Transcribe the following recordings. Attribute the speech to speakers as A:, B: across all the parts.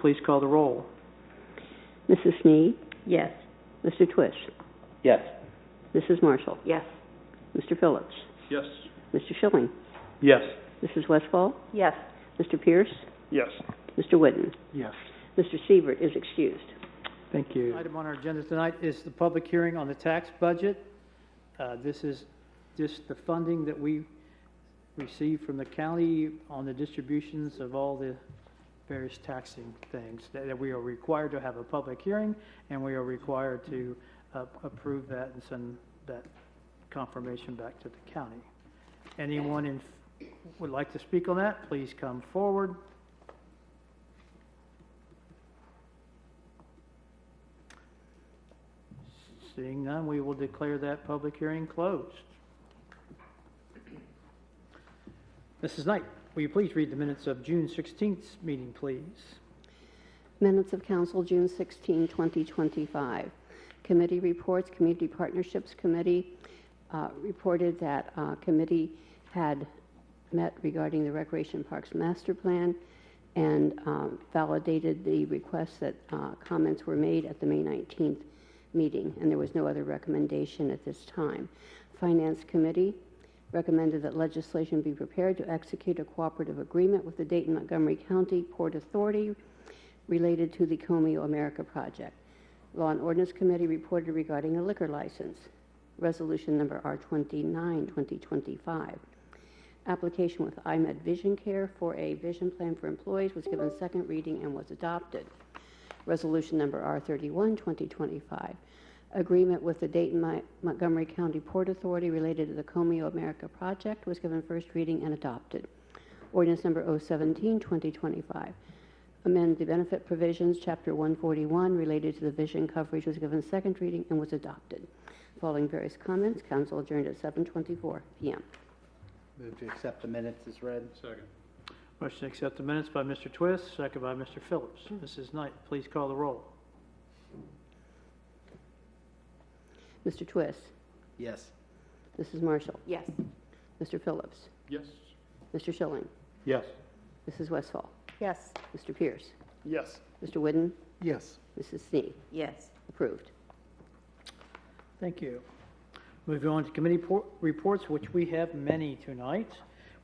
A: Please call the roll.
B: Mrs. Sneed?
C: Yes.
B: Mr. Twist?
D: Yes.
B: Mrs. Marshall?
C: Yes.
B: Mr. Phillips?
A: Yes.
B: Mr. Schilling?
A: Yes.
B: Mrs. Westfall?
C: Yes.
B: Mr. Pierce?
A: Yes.
B: Mr. Whitten?
A: Yes.
B: Mr. Severt is excused.
A: Thank you.
E: Item on our agenda tonight is the public hearing on the tax budget. This is just the funding that we receive from the county on the distributions of all the various taxing things that we are required to have a public hearing, and we are required to approve that and send that confirmation back to the county. Anyone would like to speak on that, please come forward. Seeing none, we will declare that public hearing closed. Mrs. Knight, will you please read the minutes of June 16th meeting, please?
B: Minutes of Council, June 16, 2025. Committee reports. Community Partnerships Committee reported that committee had met regarding the Recreation Parks Master Plan and validated the requests that comments were made at the May 19th meeting, and there was no other recommendation at this time. Finance Committee recommended that legislation be prepared to execute a cooperative agreement with the Dayton Montgomery County Port Authority related to the Comeo America project. Law and Ordinance Committee reported regarding a liquor license, resolution number R29, 2025. Application with IMED Vision Care for a vision plan for employees was given second reading and was adopted. Resolution number R31, 2025. Agreement with the Dayton Montgomery County Port Authority related to the Comeo America project was given first reading and adopted. Ordinance number 017, 2025. Amend the benefit provisions, Chapter 141, related to the vision coverage was given second reading and was adopted. Following various comments, council adjourned at 7:24 p.m.
D: Move to accept the minutes as read.
A: Second.
E: Motion to accept the minutes by Mr. Twist, second by Mr. Phillips. Mrs. Knight, please call the roll.
B: Mr. Twist?
D: Yes.
B: Mrs. Marshall?
C: Yes.
B: Mr. Phillips?
A: Yes.
B: Mr. Schilling?
A: Yes.
B: Mrs. Westfall?
C: Yes.
B: Mr. Pierce?
A: Yes.
B: Mr. Whitten?
D: Yes.
B: Mrs. Sneed?
C: Yes.
B: Approved.
E: Thank you. Moving on to committee reports, which we have many tonight.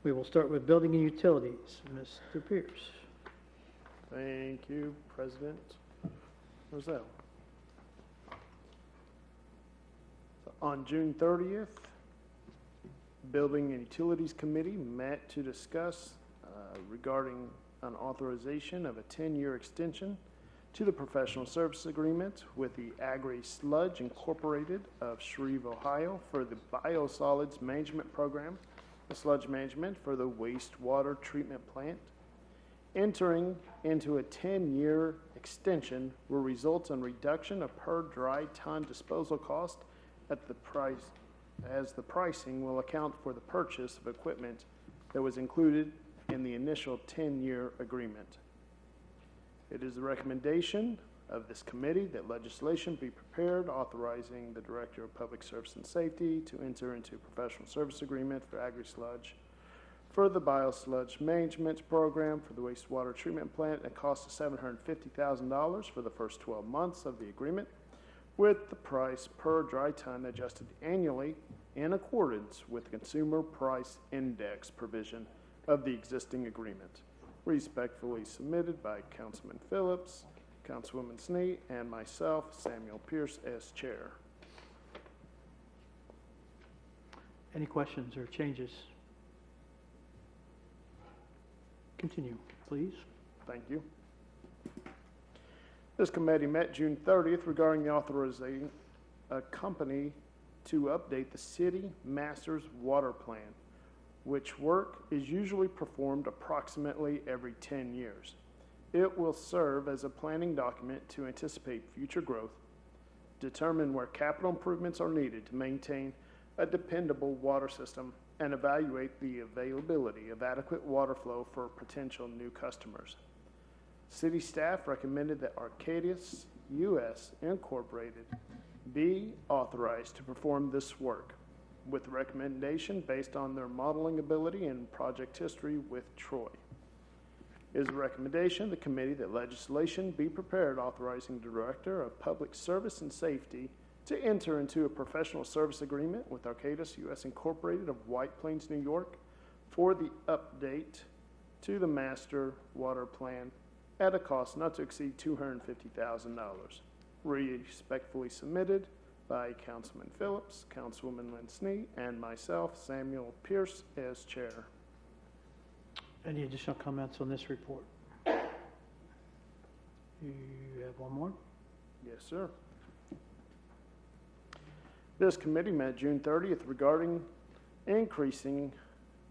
E: We will start with Building and Utilities. Mr. Pierce.
F: Thank you, President Roselle. On June 30th, Building and Utilities Committee met to discuss regarding an authorization of a 10-year extension to the professional service agreement with the Agri Sludge Incorporated of Shreve, Ohio for the biosolids management program, the sludge management for the wastewater treatment plant. Entering into a 10-year extension will result in reduction of per dry ton disposal cost at the price, as the pricing will account for the purchase of equipment that was included in the initial 10-year agreement. It is the recommendation of this committee that legislation be prepared authorizing the Director of Public Service and Safety to enter into a professional service agreement for agri-sludge for the biosludge management program for the wastewater treatment plant at a cost of $750,000 for the first 12 months of the agreement, with the price per dry ton adjusted annually in accordance with the Consumer Price Index provision of the existing agreement. Respectfully submitted by Councilman Phillips, Councilwoman Sneed, and myself, Samuel Pierce, as chair.
E: Any questions or changes? Continue, please.
F: Thank you. This committee met June 30th regarding the authorizing a company to update the city master's water plan, which work is usually performed approximately every 10 years. It will serve as a planning document to anticipate future growth, determine where capital improvements are needed to maintain a dependable water system, and evaluate the availability of adequate water flow for potential new customers. City staff recommended that Arcadius US Incorporated be authorized to perform this work, with recommendation based on their modeling ability and project history with Troy. It is a recommendation of the committee that legislation be prepared authorizing the Director of Public Service and Safety to enter into a professional service agreement with Arcadis U.S. Incorporated of White Plains, New York for the update to the master water plan at a cost not to exceed $250,000. Respectfully submitted by Councilman Phillips, Councilwoman Linsney, and myself, Samuel Pierce, as chair.
E: Any additional comments on this report? You have one more?
F: Yes, sir. This committee met June 30th regarding increasing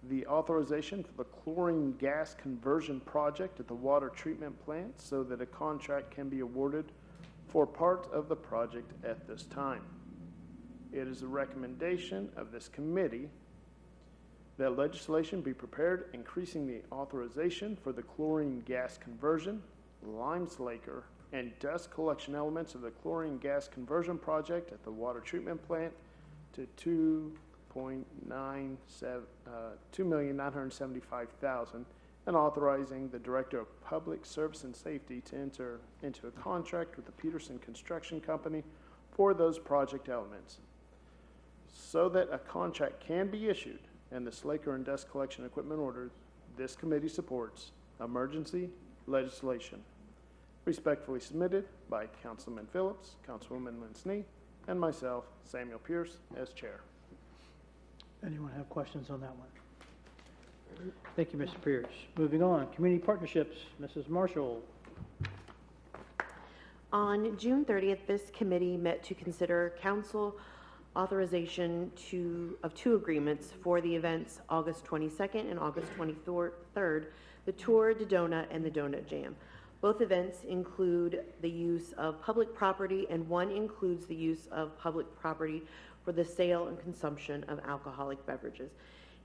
F: the authorization for the chlorine gas conversion project at the water treatment plant so that a contract can be awarded for part of the project at this time. It is a recommendation of this committee that legislation be prepared increasing the authorization for the chlorine gas conversion, lime slaker, and dust collection elements of the chlorine gas conversion project at the water treatment plant to $2,975,000 and authorizing the Director of Public Service and Safety to enter into a contract with the Peterson Construction Company for those project elements so that a contract can be issued and the slaker and dust collection equipment ordered. This committee supports emergency legislation. Respectfully submitted by Councilman Phillips, Councilwoman Linsney, and myself, Samuel Pierce, as chair.
E: Anyone have questions on that one? Thank you, Mr. Pierce. Moving on, community partnerships, Mrs. Marshall.
C: On June 30th, this committee met to consider council authorization of two agreements for the events August 22nd and August 23rd, the Tour de Donut and the Donut Jam. Both events include the use of public property, and one includes the use of public property for the sale and consumption of alcoholic beverages.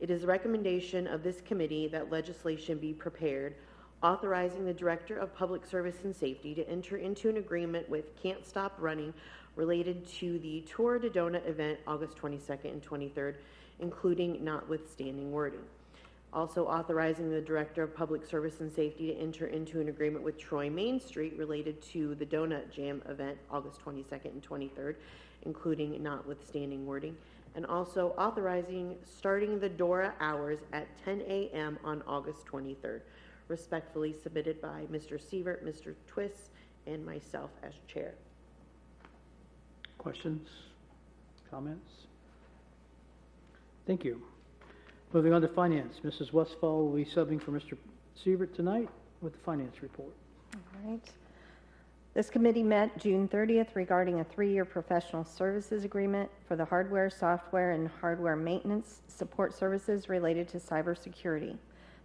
C: It is a recommendation of this committee that legislation be prepared authorizing the Director of Public Service and Safety to enter into an agreement with Can't Stop Running related to the Tour de Donut event August 22nd and 23rd, including notwithstanding wording. Also authorizing the Director of Public Service and Safety to enter into an agreement with Troy Main Street related to the Donut Jam event August 22nd and 23rd, including notwithstanding wording. And also authorizing starting the DORA hours at 10 a.m. on August 23rd. Respectfully submitted by Mr. Severt, Mr. Twist, and myself as chair.
E: Questions? Comments? Thank you. Moving on to finance, Mrs. Westfall will be subbing for Mr. Severt tonight with the finance report.
G: All right. This committee met June 30th regarding a 3-year professional services agreement for the hardware, software, and hardware maintenance support services related to cybersecurity.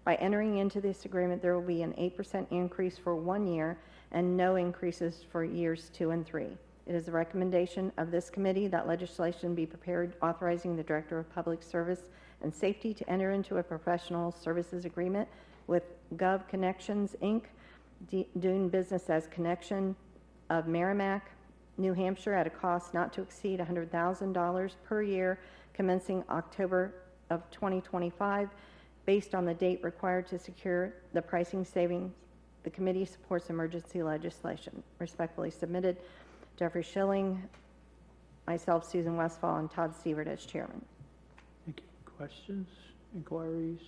G: By entering into this agreement, there will be an 8% increase for 1 year and no increases for years 2 and 3. It is a recommendation of this committee that legislation be prepared authorizing the Director of Public Service and Safety to enter into a professional services agreement with Gov Connections, Inc., doing business as Connection of Merrimack, New Hampshire, at a cost not to exceed $100,000 per year commencing October of 2025, based on the date required to secure the pricing savings. The committee supports emergency legislation. Respectfully submitted, Jeffrey Schilling, myself, Susan Westfall, and Todd Severt as chairman.
E: Thank you. Questions? Inquiries?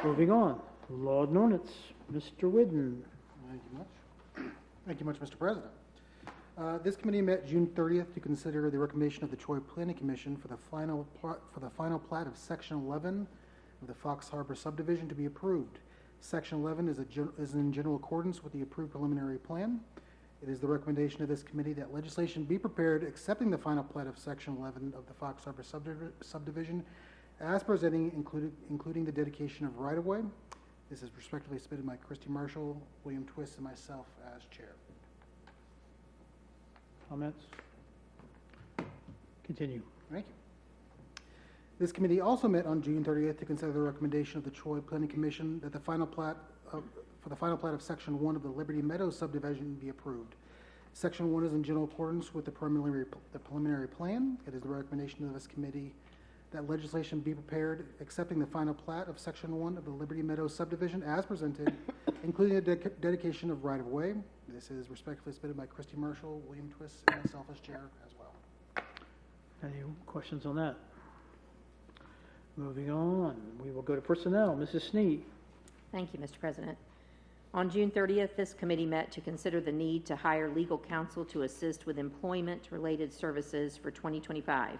E: Moving on, law and ordinance, Mr. Whidden.
H: Thank you much. Thank you much, Mr. President. This committee met June 30th to consider the recommendation of the Troy Planning Commission for the final plat of Section 11 of the Fox Harbor subdivision to be approved. Section 11 is in general accordance with the approved preliminary plan. It is the recommendation of this committee that legislation be prepared accepting the final plat of Section 11 of the Fox Harbor subdivision as presenting, including the dedication of right-of-way. This is respectively submitted by Christy Marshall, William Twist, and myself as chair.
E: Comments? Continue.
H: Thank you. This committee also met on June 30th to consider the recommendation of the Troy Planning Commission that the final plat for the final plat of Section 1 of the Liberty Meadows subdivision be approved. Section 1 is in general accordance with the preliminary plan. It is the recommendation of this committee that legislation be prepared accepting the final plat of Section 1 of the Liberty Meadows subdivision as presented, including the dedication of right-of-way. This is respectfully submitted by Christy Marshall, William Twist, and myself as chair as well.
E: Any questions on that? Moving on, we will go to personnel. Mrs. Sneed.
I: Thank you, Mr. President. On June 30th, this committee met to consider the need to hire legal counsel to assist with employment-related services for 2025.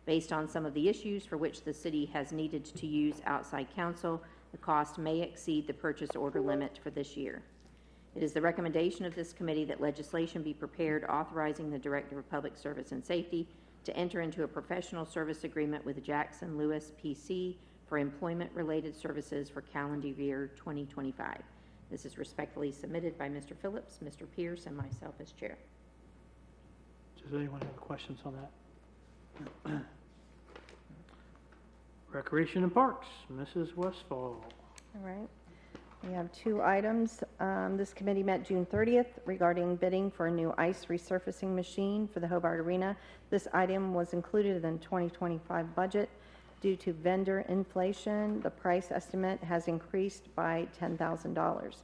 I: Based on some of the issues for which the city has needed to use outside counsel, the cost may exceed the purchase order limit for this year. It is the recommendation of this committee that legislation be prepared authorizing the Director of Public Service and Safety to enter into a professional service agreement with Jackson Lewis PC for employment-related services for calendar year 2025. This is respectfully submitted by Mr. Phillips, Mr. Pierce, and myself as chair.
E: Does anyone have questions on that? Recreation and Parks, Mrs. Westfall.
G: All right. We have two items. This committee met June 30th regarding bidding for a new ice resurfacing machine for the Hobart Arena. This item was included in the 2025 budget. Due to vendor inflation, the price estimate has increased by $10,000.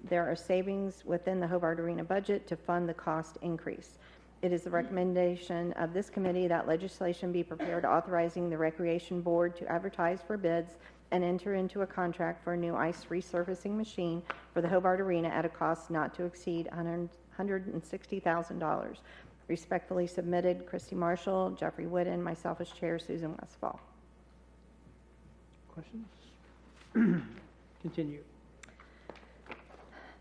G: There are savings within the Hobart Arena budget to fund the cost increase. It is the recommendation of this committee that legislation be prepared authorizing the Recreation Board to advertise for bids and enter into a contract for a new ice resurfacing machine for the Hobart Arena at a cost not to exceed $160,000. Respectfully submitted, Christy Marshall, Jeffrey Whitten, myself as chair, Susan Westfall.
E: Questions? Continue.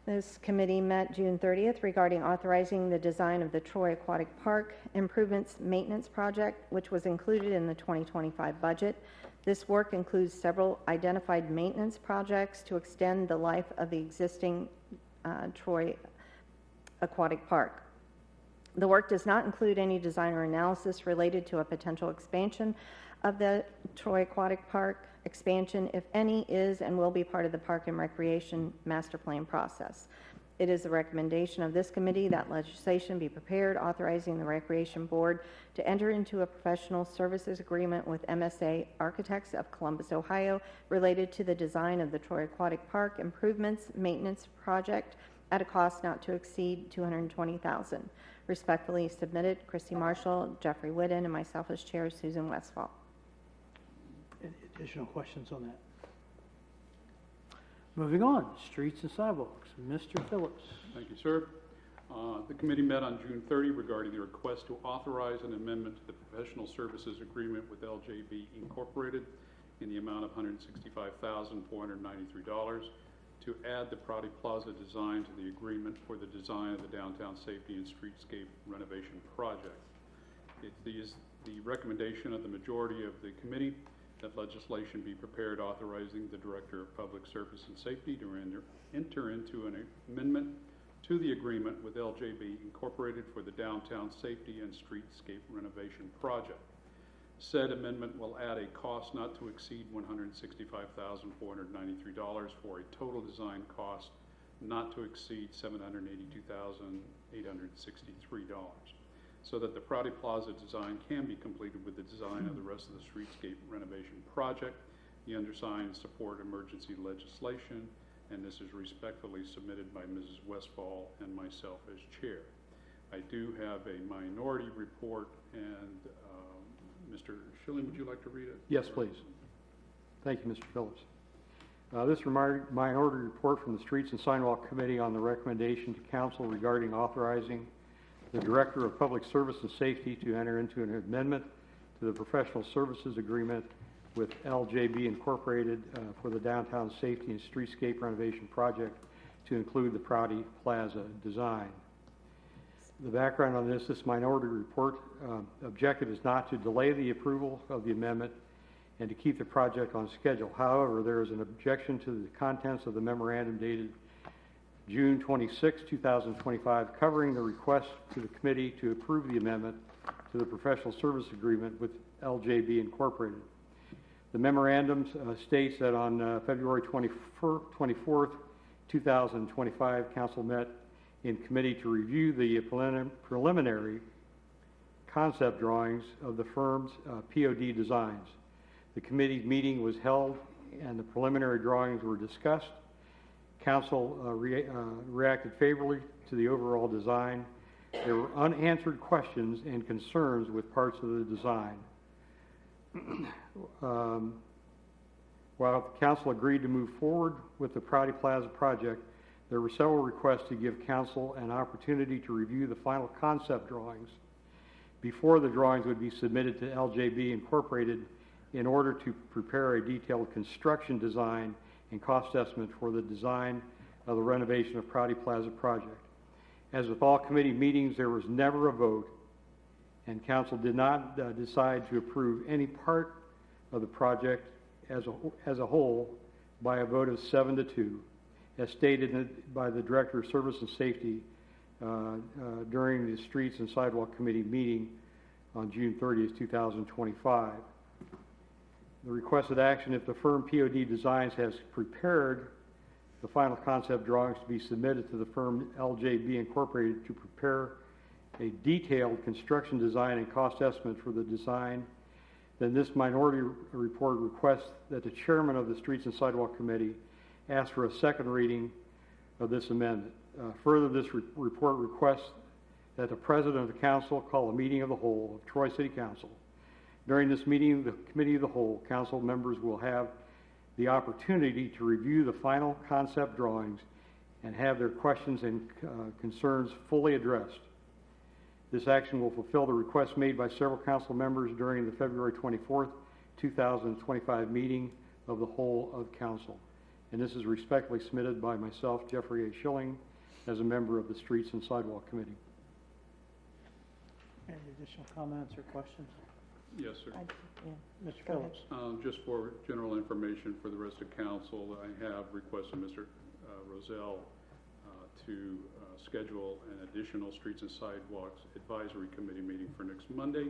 G: This committee met June 30th regarding authorizing the design of the Troy Aquatic Park Improvements Maintenance Project, which was included in the 2025 budget. This work includes several identified maintenance projects to extend the life of the existing Troy Aquatic Park. The work does not include any design or analysis related to a potential expansion of the Troy Aquatic Park. Expansion, if any, is and will be part of the Park and Recreation Master Plan process. It is the recommendation of this committee that legislation be prepared authorizing the Recreation Board to enter into a professional services agreement with MSA Architects of Columbus, Ohio, related to the design of the Troy Aquatic Park Improvements Maintenance Project at a cost not to exceed $220,000. Respectfully submitted, Christy Marshall, Jeffrey Whitten, and myself as chair, Susan Westfall.
E: Any additional questions on that? Moving on, streets and sidewalks, Mr. Phillips.
J: Thank you, sir. The committee met on June 30 regarding the request to authorize an amendment to the professional services agreement with LJB Incorporated in the amount of $165,493 to add the Prouty Plaza design to the agreement for the design of the downtown safety and streetscape renovation project. It is the recommendation of the majority of the committee that legislation be prepared authorizing the Director of Public Service and Safety to enter into an amendment to the agreement with LJB Incorporated for the downtown safety and streetscape renovation project. Said amendment will add a cost not to exceed $165,493 for a total design cost not to exceed $782,863. So that the Prouty Plaza design can be completed with the design of the rest of the streetscape renovation project. The undersigned support emergency legislation, and this is respectfully submitted by Mrs. Westfall and myself as chair. I do have a minority report, and Mr. Schilling, would you like to read it?
A: Yes, please. Thank you, Mr. Phillips. This minority report from the Streets and Sidewalk Committee on the recommendation to council regarding authorizing the Director of Public Service and Safety to enter into an amendment to the professional services agreement with LJB Incorporated for the downtown safety and streetscape renovation project to include the Prouty Plaza design. The background on this minority report objective is not to delay the approval of the amendment and to keep the project on schedule. However, there is an objection to the contents of the memorandum dated June 26, 2025, covering the request to the committee to approve the amendment to the professional service agreement with LJB Incorporated. The memorandum states that on February 24th, 2025, council met in committee to review the preliminary concept drawings of the firm's POD designs. The committee meeting was held and the preliminary drawings were discussed. Council reacted favorably to the overall design. There were unanswered questions and concerns with parts of the design. While the council agreed to move forward with the Prouty Plaza project, there were several requests to give council an opportunity to review the final concept drawings before the drawings would be submitted to LJB Incorporated in order to prepare a detailed construction design and cost estimate for the design of the renovation of Prouty Plaza project. As with all committee meetings, there was never a vote, and council did not decide to approve any part of the project as a whole by a vote of 7-2, as stated by the Director of Service and Safety during the Streets and Sidewalk Committee meeting on June 30th, 2025. The requested action, if the firm POD Designs has prepared the final concept drawings to be submitted to the firm LJB Incorporated to prepare a detailed construction design and cost estimate for the design, then this minority report requests that the chairman of the Streets and Sidewalk Committee ask for a second reading of this amendment. Further, this report requests that the president of the council call a meeting of the whole of Troy City Council. During this meeting, the committee of the whole council members will have the opportunity to review the final concept drawings and have their questions and concerns fully addressed. This action will fulfill the request made by several council members during the February 24th, 2025 meeting of the whole of council. And this is respectfully submitted by myself, Jeffrey A. Schilling, as a member of the Streets and Sidewalk Committee.
E: Any additional comments or questions?
J: Yes, sir.
E: Mr.
G: Go ahead.
E: Phillips?
J: Just for general information for the rest of council, I have requested Mr. Rozelle to schedule an additional Streets and Sidewalks Advisory Committee meeting for next Monday.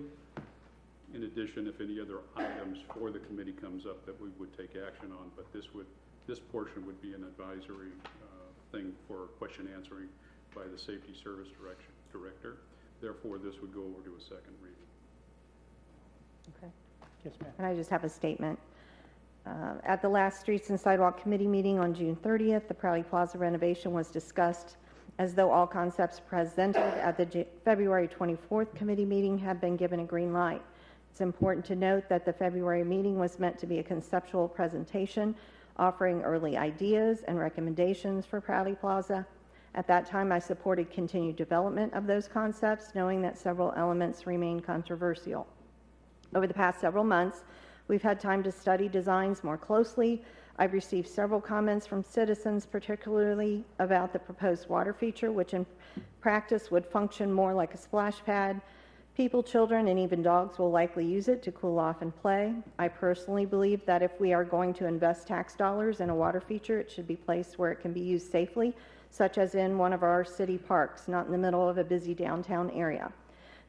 J: In addition, if any other items for the committee comes up that we would take action on, but this portion would be an advisory thing for question answering by the Safety Service Director. Therefore, this would go over to a second reading.
G: Okay.
E: Yes, ma'am.
G: And I just have a statement. At the last Streets and Sidewalk Committee meeting on June 30th, the Prouty Plaza renovation was discussed as though all concepts presented at the February 24th committee meeting had been given a green light. It's important to note that the February meeting was meant to be a conceptual presentation offering early ideas and recommendations for Prouty Plaza. At that time, I supported continued development of those concepts, knowing that several elements remain controversial. Over the past several months, we've had time to study designs more closely. I've received several comments from citizens, particularly about the proposed water feature, which in practice would function more like a splash pad. People, children, and even dogs will likely use it to cool off and play. I personally believe that if we are going to invest tax dollars in a water feature, it should be placed where it can be used safely, such as in one of our city parks, not in the middle of a busy downtown area.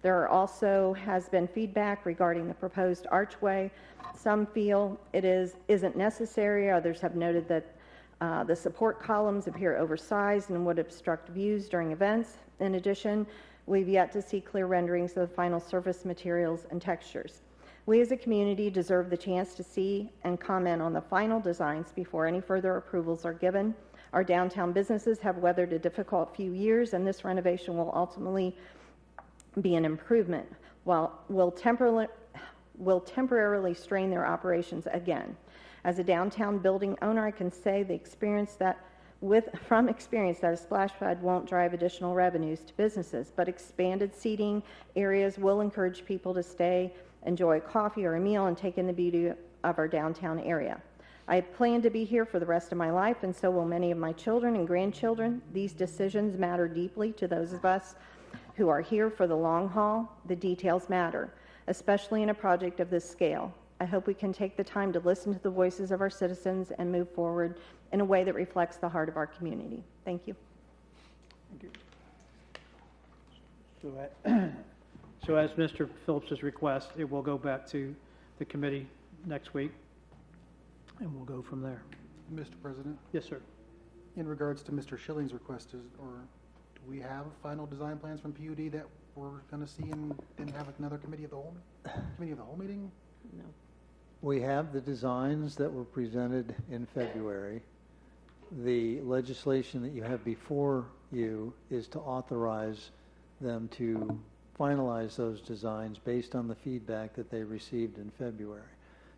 G: There also has been feedback regarding the proposed archway. Some feel it isn't necessary. Others have noted that the support columns appear oversized and would obstruct views during events. In addition, we've yet to see clear renderings of the final surface materials and textures. We as a community deserve the chance to see and comment on the final designs before any further approvals are given. Our downtown businesses have weathered a difficult few years, and this renovation will ultimately be an improvement, while will temporarily strain their operations again. As a downtown building owner, I can say from experience that a splash pad won't drive additional revenues to businesses, but expanded seating areas will encourage people to stay, enjoy a coffee or a meal, and take in the beauty of our downtown area. I plan to be here for the rest of my life, and so will many of my children and grandchildren. These decisions matter deeply to those of us who are here for the long haul. The details matter, especially in a project of this scale. I hope we can take the time to listen to the voices of our citizens and move forward in a way that reflects the heart of our community. Thank you.
E: Thank you. So as Mr. Phillips' request, it will go back to the committee next week, and we'll go from there.
H: Mr. President,
E: Yes, sir.
H: in regards to Mr. Schilling's request, do we have final design plans from PUD that we're going to see and then have another committee of the whole meeting?
I: No.
K: We have the designs that were presented in February. The legislation that you have before you is to authorize them to finalize those designs based on the feedback that they received in February.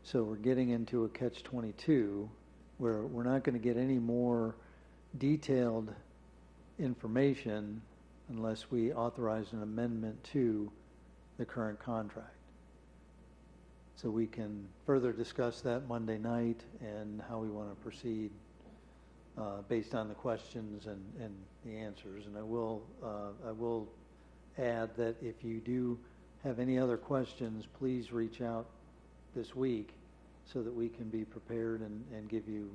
K: So we're getting into a catch-22 where we're not going to get any more detailed information unless we authorize an amendment to the current contract. So we can further discuss that Monday night and how we want to proceed based on the questions and the answers. And I will add that if you do have any other questions, please reach out this week so that we can be prepared and give you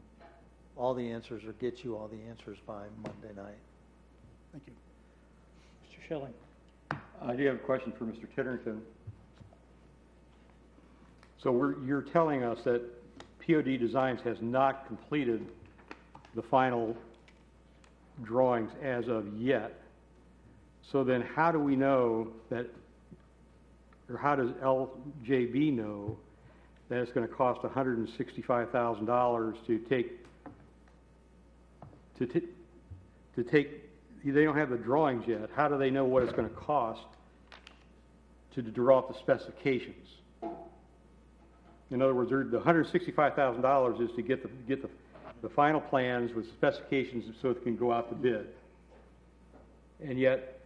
K: all the answers or get you all the answers by Monday night.
H: Thank you.
E: Mr. Schilling.
A: I do have a question for Mr. Titterington. So you're telling us that POD Designs has not completed the final drawings as of yet. So then how do we know that, or how does LJB know that it's going to cost $165,000 to take, they don't have the drawings yet. How do they know what it's going to cost to draw up the specifications? In other words, the $165,000 is to get the final plans with specifications so it can go out to bid. And yet,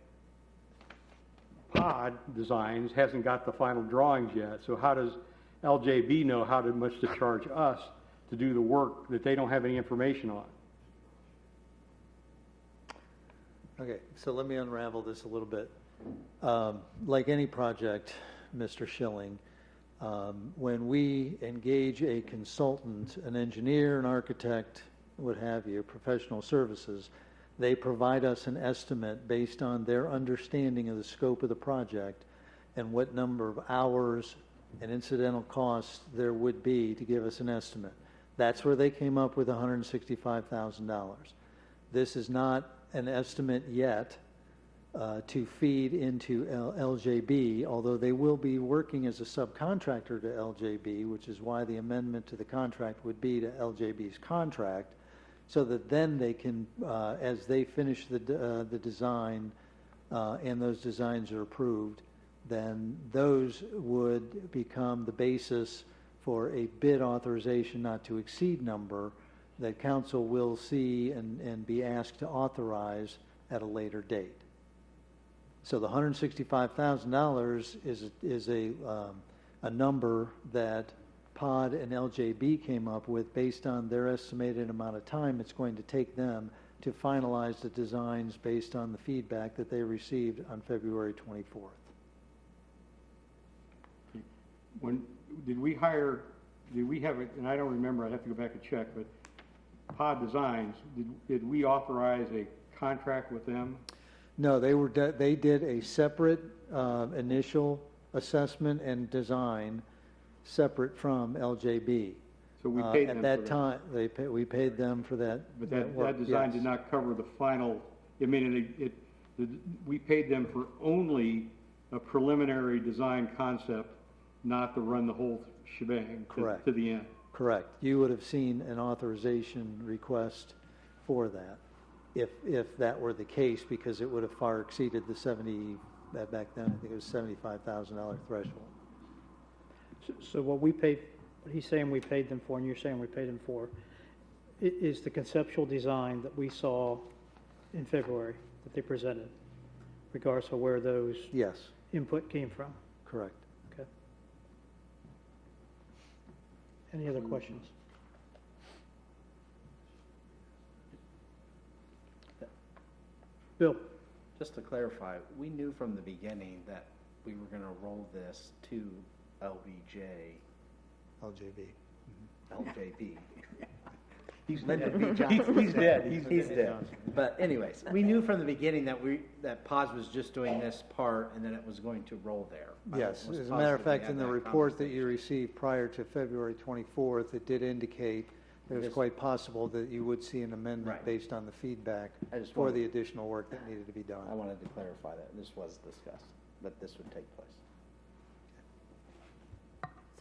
A: Pod Designs hasn't got the final drawings yet. So how does LJB know how much to charge us to do the work that they don't have any information on?
K: Okay, so let me unravel this a little bit. Like any project, Mr. Schilling, when we engage a consultant, an engineer, an architect, what have you, professional services, they provide us an estimate based on their understanding of the scope of the project and what number of hours and incidental costs there would be to give us an estimate. That's where they came up with $165,000. This is not an estimate yet to feed into LJB, although they will be working as a subcontractor to LJB, which is why the amendment to the contract would be to LJB's contract, so that then they can, as they finish the design and those designs are approved, then those would become the basis for a bid authorization not to exceed number that council will see and be asked to authorize at a later date. So the $165,000 is a number that Pod and LJB came up with based on their estimated amount of time it's going to take them to finalize the designs based on the feedback that they received on February 24th.
A: When did we have it, and I don't remember, I'd have to go back and check, but Pod Designs, did we authorize a contract with them?
K: No, they did a separate initial assessment and design separate from LJB.
A: So we paid them
K: at that
A: for
K: time. We paid them for that.
A: But that
K: work,
A: design
K: yes.
A: did not cover the final. I mean, we paid them for only a preliminary design concept, not to run the whole shebang
K: Correct.
A: to the end.
K: Correct. You would have seen an authorization request for that, if that were the case, because it would have far exceeded the back then, I think it was $75,000 threshold.
E: So what we paid, what he's saying we paid them for, and you're saying we paid them for, is the conceptual design that we saw in February that they presented, regardless of where those
K: Yes,
E: input came from.
K: correct.
E: Okay. Any other questions? Bill?
D: Just to clarify, we knew from the beginning that we were going to roll this to LBJ,
K: LJB.
D: LJB.
K: He's
D: Lyndon B.
K: dead.
D: Johnson.
K: He's dead.
D: He's dead. But anyways, we knew from the beginning that POS was just doing this part and then it was going to roll there.
K: Yes,
D: I was
K: as a matter of
D: positive we
K: fact,
D: had
K: in the
D: that
K: report that you
D: conversation.
K: received prior to February 24th, it did indicate that it was
D: Yes.
K: quite possible that you would see an amendment
D: Right.
K: based on the feedback
D: I just
K: for
D: wanted-
K: the additional work that needed to be done.
D: I wanted to clarify that this was discussed, that this would take place.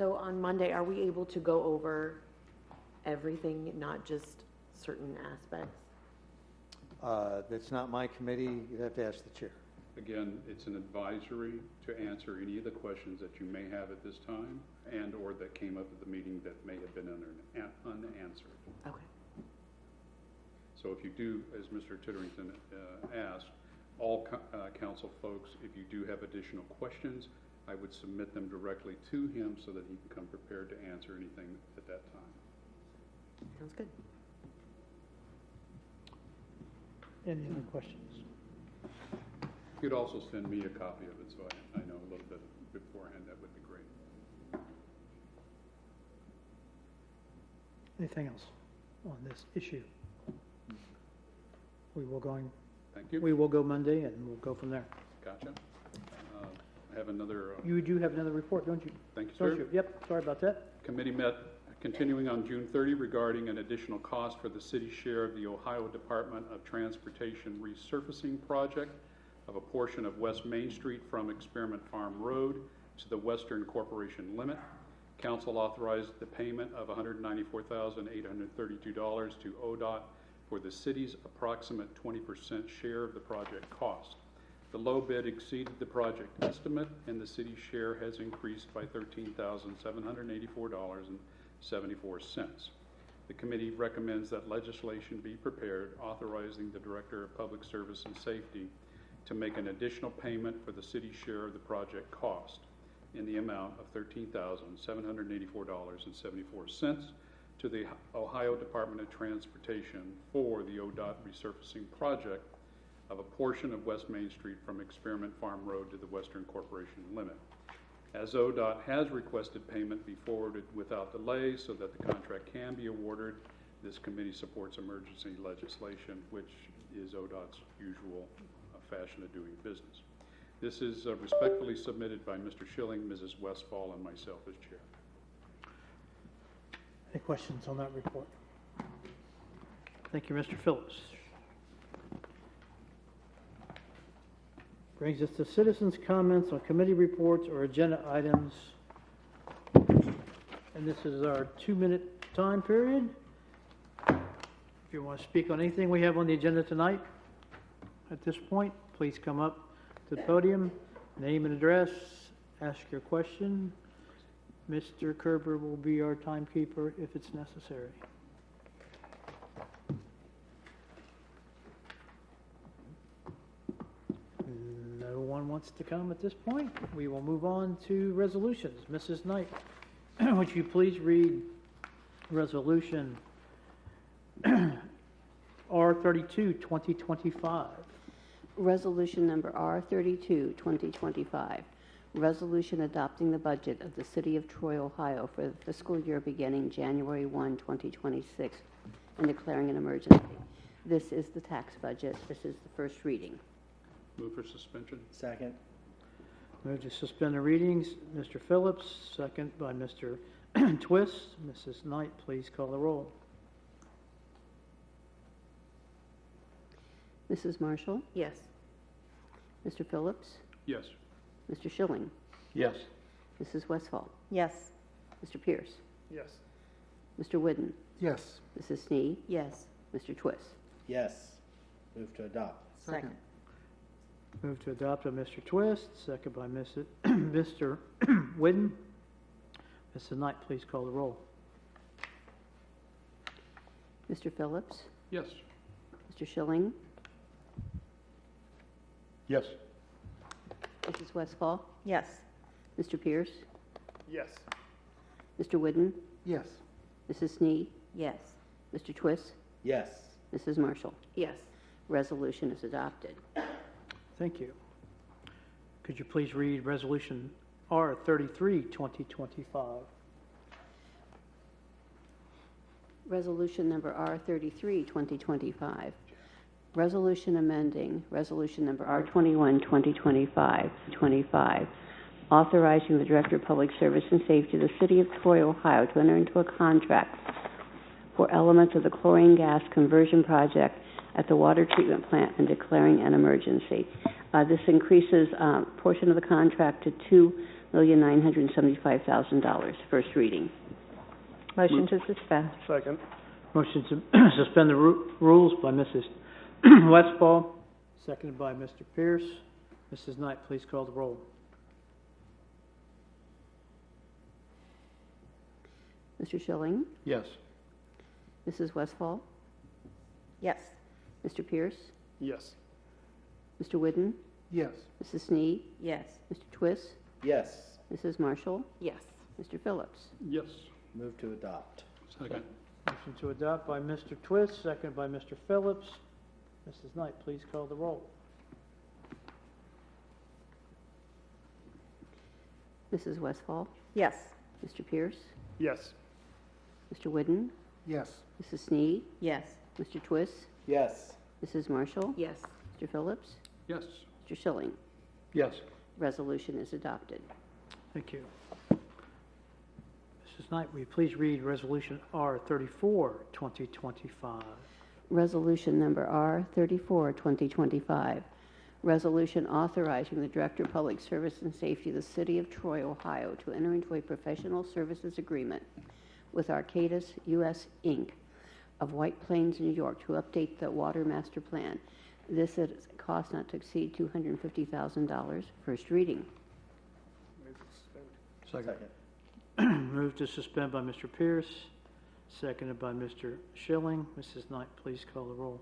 C: So on Monday, are we able to go over everything, not just certain aspects?
K: That's not my committee, you have to ask the chair.
J: Again, it's an advisory to answer any of the questions that you may have at this time and/or that came up at the meeting that may have been unanswered.
C: Okay.
J: So if you do, as Mr. Titterington asked, all council folks, if you do have additional questions, I would submit them directly to him so that he can come prepared to answer anything at that time.
C: Sounds good.
E: Any other questions?
J: You could also send me a copy of it so I know a little bit beforehand. That would be great.
E: Anything else on this issue?
J: Thank you.
E: We will go Monday and we'll go from there.
J: Gotcha. I have another.
E: You do have another report, don't you?
J: Thank you,
E: Don't
J: sir.
E: you? Yep, sorry about that.
J: Committee met continuing on June 30 regarding an additional cost for the city's share of the Ohio Department of Transportation resurfacing project of a portion of West Main Street from Experiment Farm Road to the Western Corporation limit. Council authorized the payment of $194,832 to ODOT for the city's approximate 20% share of the project cost. The low bid exceeded the project estimate, and the city's share has increased by $13,784.74. The committee recommends that legislation be prepared authorizing the Director of Public Service and Safety to make an additional payment for the city's share of the project cost in the amount of $13,784.74 to the Ohio Department of Transportation for the ODOT resurfacing project of a portion of West Main Street from Experiment Farm Road to the Western Corporation limit. As ODOT has requested payment be forwarded without delay so that the contract can be awarded, this committee supports emergency legislation, which is ODOT's usual fashion of doing business. This is respectfully submitted by Mr. Schilling, Mrs. Westfall, and myself as chair.
E: Any questions on that report? Thank you, Mr. Phillips. Brings us to citizens' comments on committee reports or agenda items. And this is our 2-minute time period. If you want to speak on anything we have on the agenda tonight, at this point, please come up to the podium, name and address, ask your question. Mr. Kerber will be our timekeeper if it's necessary. No one wants to come at this point. We will move on to resolutions. Mrs. Knight, would you please read resolution R32, 2025?
B: Resolution number R32, 2025. Resolution adopting the budget of the City of Troy, Ohio for the fiscal year beginning January 1, 2026, and declaring an emergency. This is the tax budget. This is the first reading.
J: Move for suspension.
D: Second.
E: Move to suspend the readings. Mr. Phillips, second by Mr. Twist. Mrs. Knight, please call the roll.
B: Mrs. Marshall?
C: Yes.
B: Mr. Phillips?
J: Yes.
B: Mr. Schilling?
A: Yes.
B: Mrs. Westfall?
G: Yes.
B: Mr. Pierce?
F: Yes.
B: Mr. Whidden?
H: Yes.
B: Mrs. Snee?
G: Yes.
B: Mr. Twist?
D: Yes. Move to adopt.
G: Second.
E: Move to adopt by Mr. Twist, second by Mr. Whidden. Mrs. Knight, please call the roll.
B: Mr. Phillips?
J: Yes.
B: Mr. Schilling?
A: Yes.
B: Mrs. Westfall?
G: Yes.
B: Mr. Pierce?
F: Yes.
B: Mr. Whidden?
H: Yes.
B: Mrs. Snee?
G: Yes.
B: Mr. Twist?
D: Yes.
B: Mrs. Marshall?
C: Yes.
B: Resolution is adopted.
E: Thank you. Could you please read resolution R33, 2025?
B: Resolution number R33, 2025. Resolution amending Resolution number R21, 2025, authorizing the Director of Public Service and Safety of the City of Troy, Ohio, to enter into a contract for elements of the chlorine gas conversion project at the water treatment plant and declaring an emergency. This increases a portion of the contract to $2 $1,975,000. First reading.
G: Motion to suspend.
F: Second.
E: Motion to suspend the rules by Mrs. Westfall, seconded by Mr. Pierce. Mrs. Knight, please call the roll.
B: Mr. Schilling,
A: Yes.
B: Mrs. Westfall,
G: Yes.
B: Mr. Pierce,
F: Yes.
B: Mr. Whidden,
H: Yes.
B: Mrs. Snead,
I: Yes.
B: Mr. Twist,
D: Yes.
B: Mrs. Marshall,
C: Yes.
B: Mr. Phillips.
J: Yes.
D: Move to adopt.
J: Second.
E: Motion to adopt by Mr. Twist, seconded by Mr. Phillips. Mrs. Knight, please call the roll.
B: Mrs. Westfall,
G: Yes.
B: Mr. Pierce,
F: Yes.
B: Mr. Whidden,
H: Yes.
B: Mrs. Snead,
I: Yes.
B: Mr. Twist,
D: Yes.
B: Mrs. Marshall,
C: Yes.
B: Mr. Phillips,
J: Yes.
B: Mr. Schilling.
A: Yes.
B: Resolution is adopted.
E: Thank you. Mrs. Knight, will you please read Resolution R34, 2025?
B: Resolution number R34, 2025. Resolution authorizing the Director of Public Service and Safety of the City of Troy, Ohio, to enter into a professional services agreement with Arcadis US Inc. of White Plains, New York, to update the Water Master Plan. This is a cost not to exceed $250,000. First reading.
F: Move to suspend.
A: Second.
E: Move to suspend by Mr. Pierce, seconded by Mr. Schilling. Mrs. Knight, please call the roll.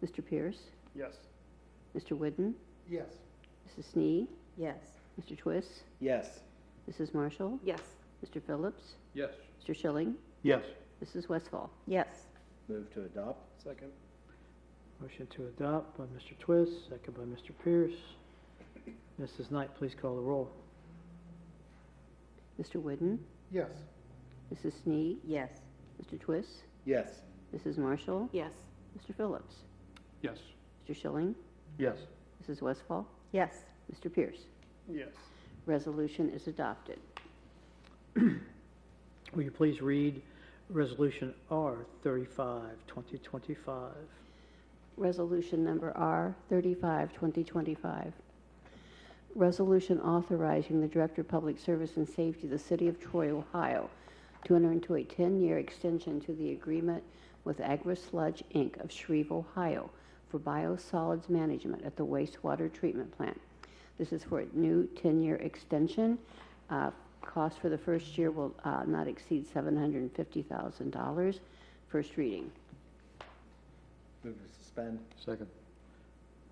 B: Mr. Pierce,
F: Yes.
B: Mr. Whidden,
H: Yes.
B: Mrs. Snead,
I: Yes.
B: Mr. Twist,
D: Yes.
B: Mrs. Marshall,
C: Yes.
B: Mr. Phillips,
J: Yes.
B: Mr. Schilling,
A: Yes.
B: Mrs. Westfall.
G: Yes.
D: Move to adopt.
F: Second.
E: Motion to adopt by Mr. Twist, second by Mr. Pierce. Mrs. Knight, please call the roll.
B: Mr. Whidden,
H: Yes.
B: Mrs. Snead,
I: Yes.
B: Mr. Twist,
D: Yes.
B: Mrs. Marshall,
C: Yes.
B: Mr. Phillips,
J: Yes.
B: Mr. Schilling,
A: Yes.
B: Mrs. Westfall,
G: Yes.
B: Mr. Pierce.
F: Yes.
B: Resolution is adopted.
E: Will you please read Resolution R35, 2025?
B: Resolution number R35, 2025. Resolution authorizing the Director of Public Service and Safety of the City of Troy, Ohio, to enter into a 10-year extension to the agreement with Agri-Sludge, Inc. of Shreve, Ohio, for biosolids management at the wastewater treatment plant. This is for a new 10-year extension. Cost for the first year will not exceed $750,000. First reading.
D: Move to suspend.
A: Second.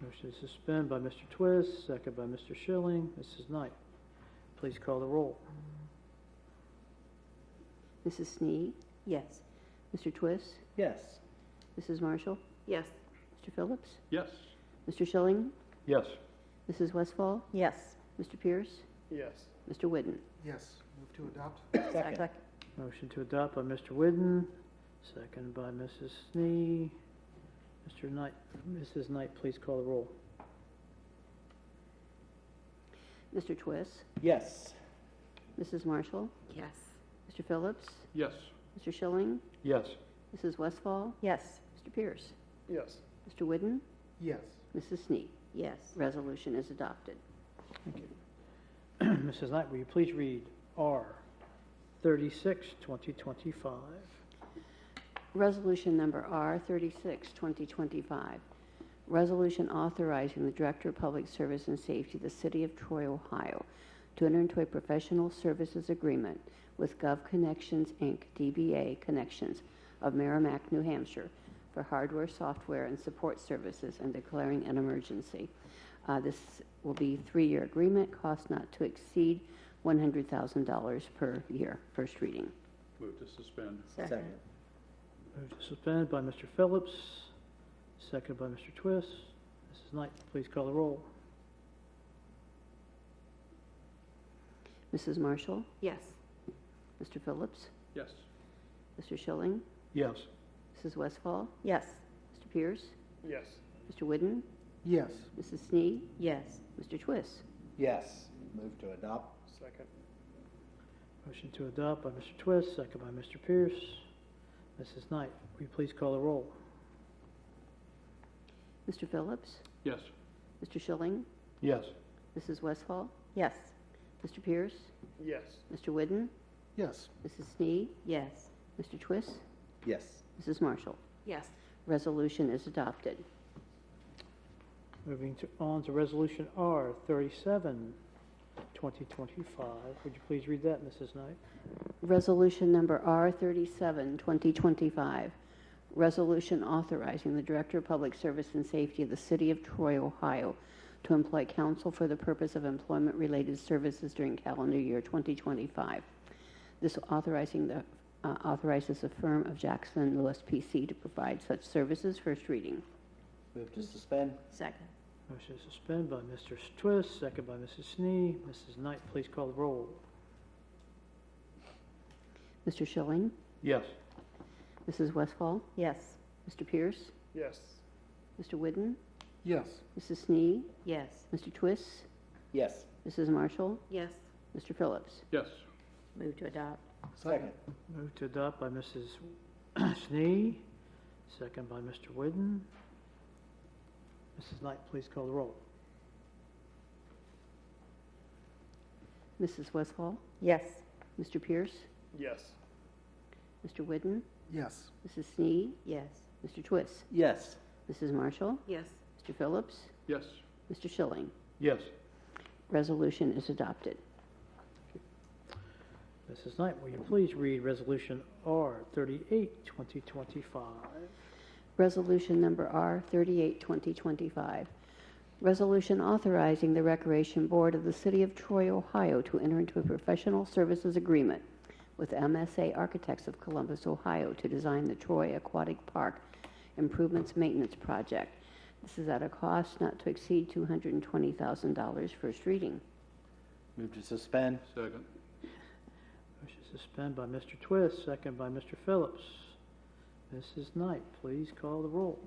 E: Motion to suspend by Mr. Twist, second by Mr. Schilling. Mrs. Knight, please call the roll.
B: Mrs. Snead,
I: Yes.
B: Mr. Twist,
D: Yes.
B: Mrs. Marshall,
C: Yes.
B: Mr. Phillips,
J: Yes.
B: Mr. Schilling,
A: Yes.
B: Mrs. Westfall,
G: Yes.
B: Mr. Pierce,
F: Yes.
B: Mr. Whidden.
H: Yes. Move to adopt.
D: Second.
E: Motion to adopt by Mr. Whidden, second by Mrs. Snee. Mr. Knight, Mrs. Knight, please call the roll.
B: Mr. Twist,
D: Yes.
B: Mrs. Marshall,
C: Yes.
B: Mr. Phillips,
J: Yes.
B: Mr. Schilling,
A: Yes.
B: Mrs. Westfall,
G: Yes.
B: Mr. Pierce,
F: Yes.
B: Mr. Whidden,
H: Yes.
B: Mrs. Snead.
I: Yes.
B: Resolution is adopted.
E: Thank you. Mrs. Knight, will you please read R36, 2025?
B: Resolution number R36, 2025. Resolution authorizing the Director of Public Service and Safety of the City of Troy, Ohio, to enter into a professional services agreement with Gov Connections, Inc., DBA Connections of Merrimack, New Hampshire, for hardware, software, and support services and declaring an emergency. This will be a 3-year agreement, cost not to exceed $100,000 per year. First reading.
J: Move to suspend.
D: Second.
E: Move to suspend by Mr. Phillips, second by Mr. Twist. Mrs. Knight, please call the roll.
B: Mrs. Marshall,
C: Yes.
B: Mr. Phillips,
J: Yes.
B: Mr. Schilling,
A: Yes.
B: Mrs. Westfall,
G: Yes.
B: Mr. Pierce,
F: Yes.
B: Mr. Whidden,
H: Yes.
B: Mrs. Snead,
I: Yes.
B: Mr. Twist.
D: Yes. Move to adopt.
F: Second.
E: Motion to adopt by Mr. Twist, second by Mr. Pierce. Mrs. Knight, will you please call the roll?
B: Mr. Phillips,
J: Yes.
B: Mr. Schilling,
A: Yes.
B: Mrs. Westfall,
G: Yes.
B: Mr. Pierce,
F: Yes.
B: Mr. Whidden,
H: Yes.
B: Mrs. Snee,
I: Yes.
B: Mr. Twist,
D: Yes.
B: Mrs. Marshall.
C: Yes.
B: Resolution is adopted.
E: On to Resolution R 37, 2025. Would you please read that, Mrs. Knight?
B: Resolution number R37, 2025. Resolution authorizing the Director of Public Service and Safety of the City of Troy, Ohio, to employ counsel for the purpose of employment-related services during calendar year 2025. This authorizes the firm of Jackson Lewis PC to provide such services. First reading.
D: Move to suspend.
I: Second.
E: Motion to suspend by Mr. Twist, second by Mrs. Snee. Mrs. Knight, please call the roll.
B: Mr. Schilling,
A: Yes.
B: Mrs. Westfall,
G: Yes.
B: Mr. Pierce,
F: Yes.
B: Mr. Whidden,
H: Yes.
B: Mrs. Snee,
I: Yes.
B: Mr. Twist,
D: Yes.
B: Mrs. Marshall,
C: Yes.
B: Mr. Phillips.
J: Yes.
I: Move to adopt.
D: Second.
E: Move to adopt by Mrs. Snee, second by Mr. Whidden. Mrs. Knight, please call the roll.
B: Mrs. Westfall,
G: Yes.
B: Mr. Pierce,
F: Yes.
B: Mr. Whidden,
H: Yes.
B: Mrs. Snee,
I: Yes.
B: Mr. Twist,
D: Yes.
B: Mrs. Marshall,
C: Yes.
B: Mr. Phillips,
J: Yes.
B: Mr. Schilling.
A: Yes.
B: Resolution is adopted.
E: Mrs. Knight, will you please read Resolution R 38, 2025?
B: Resolution number R38, 2025. Resolution authorizing the Recreation Board of the City of Troy, Ohio to enter into a professional services agreement with MSA Architects of Columbus, Ohio to design the Troy Aquatic Park Improvements Maintenance Project. This is at a cost not to exceed $220,000. First reading.
D: Move to suspend.
J: Second.
E: Motion to suspend by Mr. Twist, second by Mr. Phillips. Mrs. Knight, please call the roll.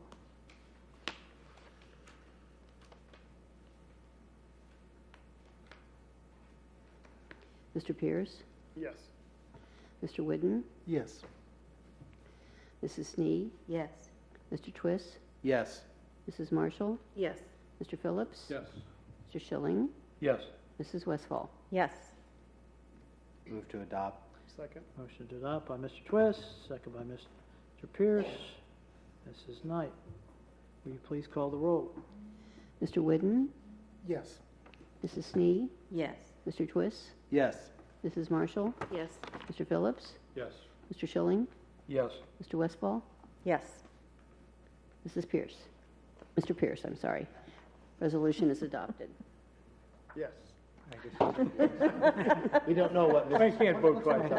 B: Mr. Pierce,
F: Yes.
B: Mr. Whidden,
H: Yes.
B: Mrs. Snee,
I: Yes.
B: Mr. Twist,
D: Yes.
B: Mrs. Marshall,
C: Yes.
B: Mr. Phillips,
J: Yes.
B: Mr. Schilling,
A: Yes.
B: Mrs. Westfall.
G: Yes.
D: Move to adopt.
F: Second.
E: Motion to adopt by Mr. Twist, second by Mr. Pierce. Mrs. Knight, will you please call the roll?
B: Mr. Whidden,
H: Yes.
B: Mrs. Snee,
I: Yes.
B: Mr. Twist,
D: Yes.
B: Mrs. Marshall,
C: Yes.
B: Mr. Phillips,
J: Yes.
B: Mr. Schilling,
A: Yes.
B: Mr. Westfall,
G: Yes.
B: Mrs. Pierce. Mr. Pierce, I'm sorry. Resolution is adopted.
F: Yes.
D: We don't know what,
A: I can't vote twice.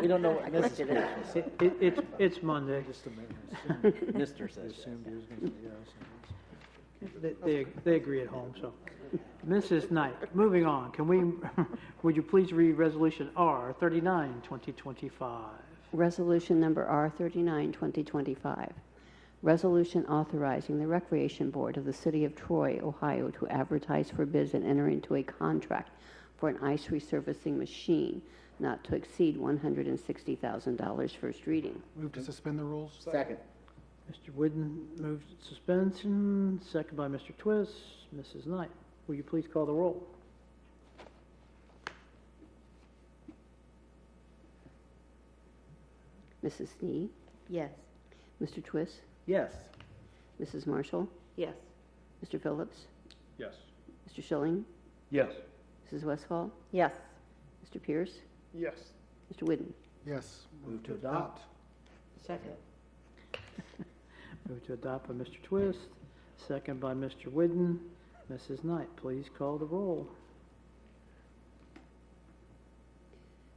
D: we don't know what Mrs. Pierce will say.
E: It's Monday.
K: Just a minute.
D: Mister says yes.
K: Assumed he was going to say yes.
E: They agree at home, so. Mrs. Knight, moving on, would you please read Resolution R 39, 2025?
B: Resolution number R39, 2025. Resolution authorizing the Recreation Board of the City of Troy, Ohio to advertise for bids and enter into a contract for an ice resurfacing machine not to exceed $160,000. First reading.
H: Move to suspend the rules?
D: Second.
E: Mr. Whidden moves suspension, second by Mr. Twist. Mrs. Knight, will you please call the roll?
B: Mrs. Snee,
I: Yes.
B: Mr. Twist,
D: Yes.
B: Mrs. Marshall,
C: Yes.
B: Mr. Phillips,
J: Yes.
B: Mr. Schilling,
A: Yes.
B: Mrs. Westfall,
G: Yes.
B: Mr. Pierce,
F: Yes.
B: Mr. Whidden.
H: Yes.
D: Move to adopt.
C: Second.
E: Move to adopt by Mr. Twist, second by Mr. Whidden. Mrs. Knight, please call the roll.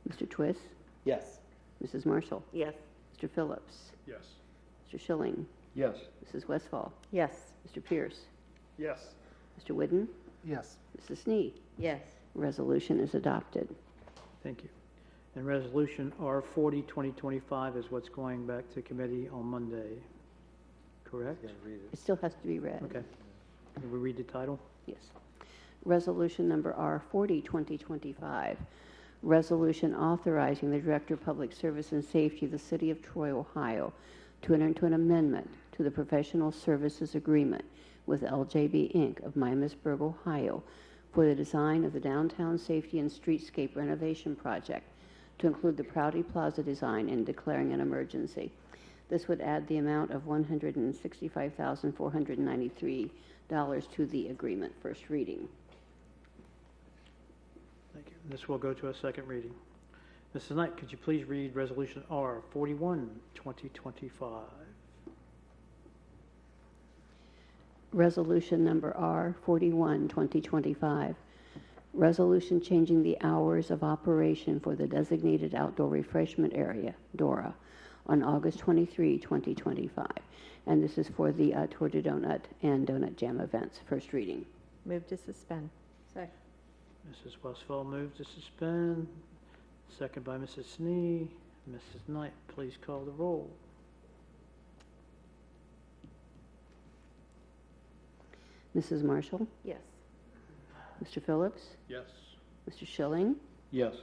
B: Mr. Twist,
D: Yes.
B: Mrs. Marshall,
C: Yes.
B: Mr. Phillips,
J: Yes.
B: Mr. Schilling,
A: Yes.
B: Mrs. Westfall,
G: Yes.
B: Mr. Pierce,
F: Yes.
B: Mr. Whidden,
H: Yes.
B: Mrs. Snee.
I: Yes.
B: Resolution is adopted.
E: Thank you. And Resolution R 40, 2025 is what's going back to committee on Monday, correct?
K: You gotta read
B: It
K: it.
B: still has to be read.
E: Okay. Can we read the title?
B: Yes. Resolution number R40, 2025. Resolution authorizing the Director of Public Service and Safety of the City of Troy, Ohio, to enter into an amendment to the professional services agreement with LJB Inc. of Miamisburg, Ohio, for the design of the downtown safety and streetscape renovation project to include the Prouty Plaza design and declaring an emergency. This would add the amount of $165,493 to the agreement. First reading.
E: Thank you. This will go to a second reading. Mrs. Knight, could you please read Resolution R 41, 2025?
B: Resolution number R 41, 2025. Resolution changing the hours of operation for the designated outdoor refreshment area, DORA, on August 23, 2025. And this is for the Tour de Donut and Donut Jam events. First reading.
G: Move to suspend. Second.
E: Mrs. Westfall moves to suspend, second by Mrs. Snee. Mrs. Knight, please call the roll.
B: Mrs. Marshall?
C: Yes.
B: Mr. Phillips?
J: Yes.
B: Mr. Schilling?
A: Yes.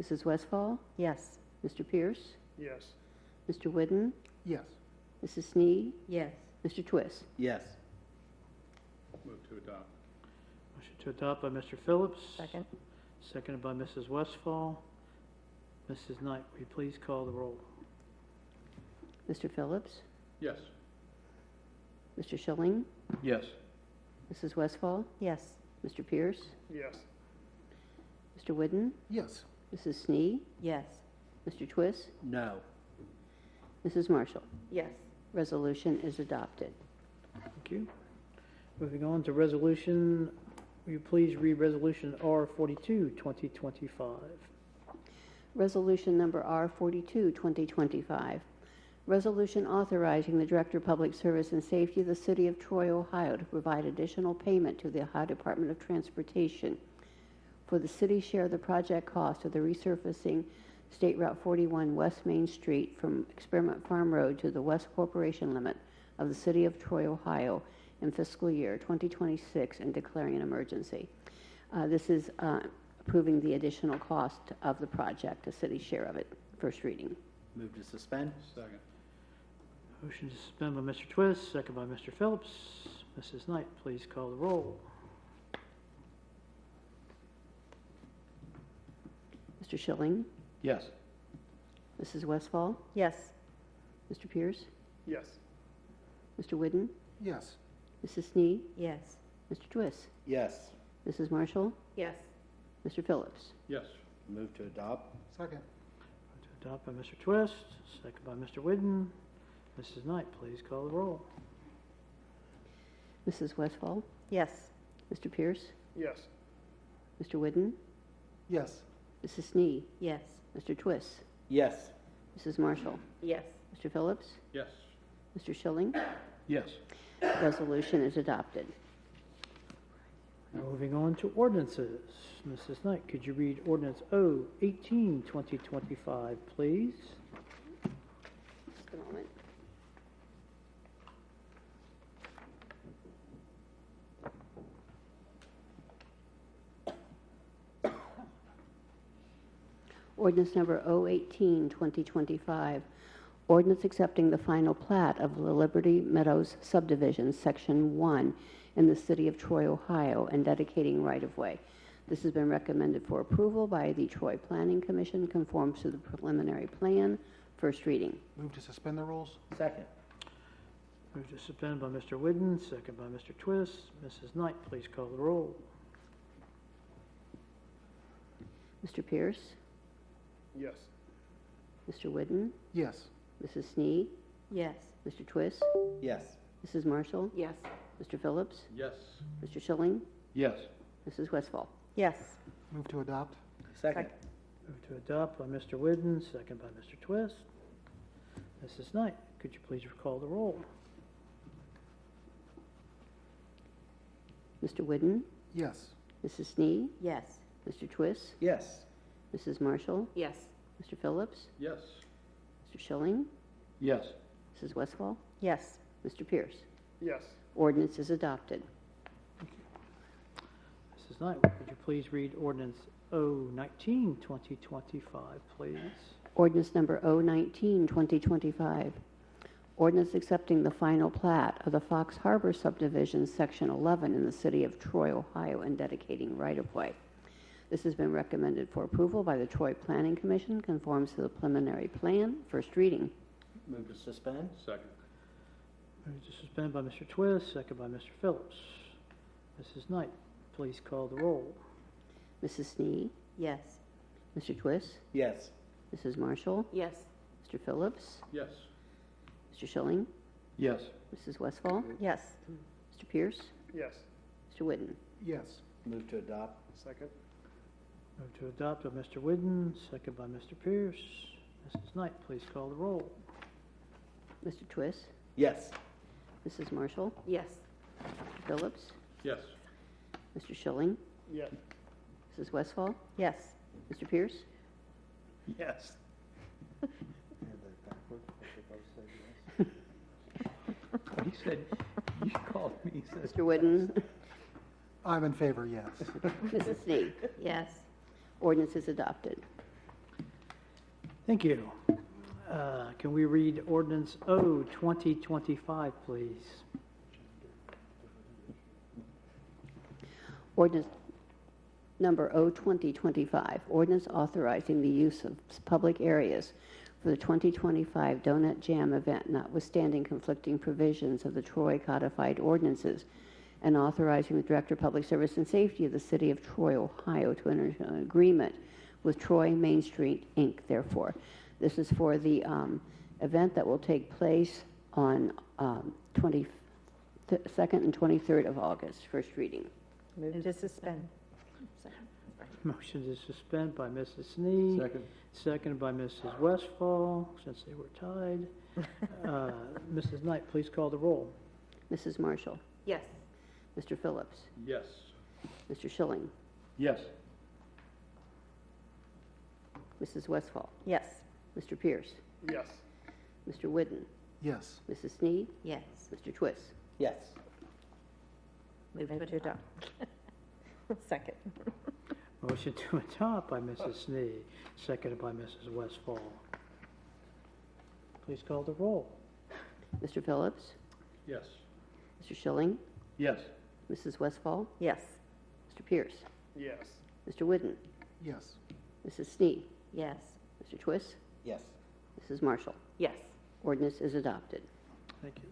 B: Mrs. Westfall?
G: Yes.
B: Mr. Pierce?
F: Yes.
B: Mr. Whidden?
H: Yes.
B: Mrs. Snee?
I: Yes.
B: Mr. Twist?
D: Yes.
J: Move to adopt.
E: Motion to adopt by Mr. Phillips.
G: Second.
E: Seconded by Mrs. Westfall. Mrs. Knight, will you please call the roll?
B: Mr. Phillips?
J: Yes.
B: Mr. Schilling?
A: Yes.
B: Mrs. Westfall?
G: Yes.
B: Mr. Pierce?
F: Yes.
B: Mr. Whidden?
H: Yes.
B: Mrs. Snee?
I: Yes.
B: Mr. Twist?
D: No.
B: Mrs. Marshall?
C: Yes.
B: Resolution is adopted.
E: Thank you. Moving on to resolution, will you please read Resolution R 42, 2025?
B: Resolution number R 42, 2025. Resolution authorizing the Director of Public Service and Safety of the City of Troy, Ohio, to provide additional payment to the Ohio Department of Transportation for the city's share of the project cost of the resurfacing State Route 41 West Main Street from Experiment Farm Road to the West Corporation limit of the City of Troy, Ohio in fiscal year 2026 and declaring an emergency. This is approving the additional cost of the project, the city's share of it. First reading.
D: Move to suspend.
J: Second.
E: Motion to suspend by Mr. Twist, second by Mr. Phillips. Mrs. Knight, please call the roll.
B: Mr. Schilling?
A: Yes.
B: Mrs. Westfall?
G: Yes.
B: Mr. Pierce?
F: Yes.
B: Mr. Whidden?
H: Yes.
B: Mrs. Snee?
I: Yes.
B: Mr. Twist?
D: Yes.
B: Mrs. Marshall?
C: Yes.
B: Mr. Phillips?
J: Yes.
D: Move to adopt.
H: Second.
E: To adopt by Mr. Twist, second by Mr. Whidden. Mrs. Knight, please call the roll.
B: Mrs. Westfall?
G: Yes.
B: Mr. Pierce?
F: Yes.
B: Mr. Whidden?
H: Yes.
B: Mrs. Snee?
I: Yes.
B: Mr. Twist?
D: Yes.
B: Mrs. Marshall?
C: Yes.
B: Mr. Phillips?
J: Yes.
B: Mr. Schilling?
A: Yes.
B: Resolution is adopted.
E: Now moving on to ordinances. Mrs. Knight, could you read ordinance O 18, 2025, please?
B: Just a moment. Ordinance number 018, 2025. Ordinance accepting the final plat of the Liberty Meadows subdivision, Section 1, in the city of Troy, Ohio, and dedicating right-of-way. This has been recommended for approval by the Troy Planning Commission, conforms to the preliminary plan. First reading.
H: Move to suspend the rules?
D: Second.
E: Move to suspend by Mr. Whidden, second by Mr. Twist. Mrs. Knight, please call the roll.
B: Mr. Pierce?
F: Yes.
B: Mr. Whidden?
H: Yes.
B: Mrs. Snee?
I: Yes.
B: Mr. Twist?
D: Yes.
B: Mrs. Marshall?
C: Yes.
B: Mr. Phillips?
J: Yes.
B: Mr. Schilling?
A: Yes.
B: Mrs. Westfall?
G: Yes.
H: Move to adopt?
D: Second.
E: Move to adopt by Mr. Whidden, second by Mr. Twist. Mrs. Knight, could you please recall the roll?
B: Mr. Whidden?
H: Yes.
B: Mrs. Snee?
I: Yes.
B: Mr. Twist?
D: Yes.
B: Mrs. Marshall?
C: Yes.
B: Mr. Phillips?
J: Yes.
B: Mr. Schilling?
A: Yes.
B: Mrs. Westfall?
G: Yes.
B: Mr. Pierce?
F: Yes.
B: Ordinance is adopted.
E: Mrs. Knight, would you please read ordinance O 19, 2025, please?
B: Ordinance number 019, 2025. Ordinance accepting the final plat of the Fox Harbor subdivision, Section 11, in the city of Troy, Ohio, and dedicating right-of-way. This has been recommended for approval by the Troy Planning Commission, conforms to the preliminary plan. First reading.
D: Move to suspend?
J: Second.
E: Moved to suspend by Mr. Twist, second by Mr. Phillips. Mrs. Knight, please call the roll.
B: Mrs. Snee.
I: Yes.
B: Mr. Twist.
D: Yes.
B: Mrs. Marshall.
C: Yes.
B: Mr. Phillips.
J: Yes.
B: Mr. Schilling.
A: Yes.
B: Mrs. Westfall.
G: Yes.
B: Mr. Pierce.
F: Yes.
B: Mr. Whitten.
H: Yes.
D: Move to adopt?
F: Second.
E: Move to adopt by Mr. Whidden, second by Mr. Pierce. Mrs. Knight, please call the roll.
B: Mr. Twist.
D: Yes.
B: Mrs. Marshall.
C: Yes.
B: Mr. Phillips.
J: Yes.
B: Mr. Schilling.
F: Yes.
B: Mrs. Westfall.
G: Yes.
B: Mr. Pierce.
F: Yes.
K: He said, you called me, he said.
B: Mr. Whidden.
H: I'm in favor, yes.
B: Mrs. Snee.
I: Yes.
B: Ordinance is adopted.
E: Thank you. Can we read ordinance O 2025, please?
B: Ordinance number O 2025, ordinance authorizing the use of public areas for the 2025 Donut Jam event, notwithstanding conflicting provisions of the Troy codified ordinances, and authorizing the Director of Public Service and Safety of the City of Troy, Ohio, to enter into an agreement with Troy Main Street, Inc., therefore. This is for the event that will take place on 22nd and 23rd of August. First reading.
G: Move to suspend.
E: Motion to suspend by Mrs. Snee.
A: Second.
E: Second by Mrs. Westfall, since they were tied. Mrs. Knight, please call the roll.
B: Mrs. Marshall.
C: Yes.
B: Mr. Phillips.
J: Yes.
B: Mr. Schilling.
A: Yes.
B: Mrs. Westfall.
G: Yes.
B: Mr. Pierce.
F: Yes.
B: Mr. Whidden.
H: Yes.
B: Mrs. Snee.
I: Yes.
B: Mr. Twist.
D: Yes.
I: Move
G: Move
I: to
G: to
I: adopt.
G: adopt. Second.
E: Motion to adopt by Mrs. Snee, seconded by Mrs. Westfall. Please call the roll.
B: Mr. Phillips.
J: Yes.
B: Mr. Schilling.
A: Yes.
B: Mrs. Westfall.
G: Yes.
B: Mr. Pierce.
F: Yes.
B: Mr. Whidden.
H: Yes.
B: Mrs. Snee.
I: Yes.
B: Mr. Twist.
D: Yes.
B: Mrs. Marshall.
C: Yes.
B: Ordinance is adopted.
E: Thank you.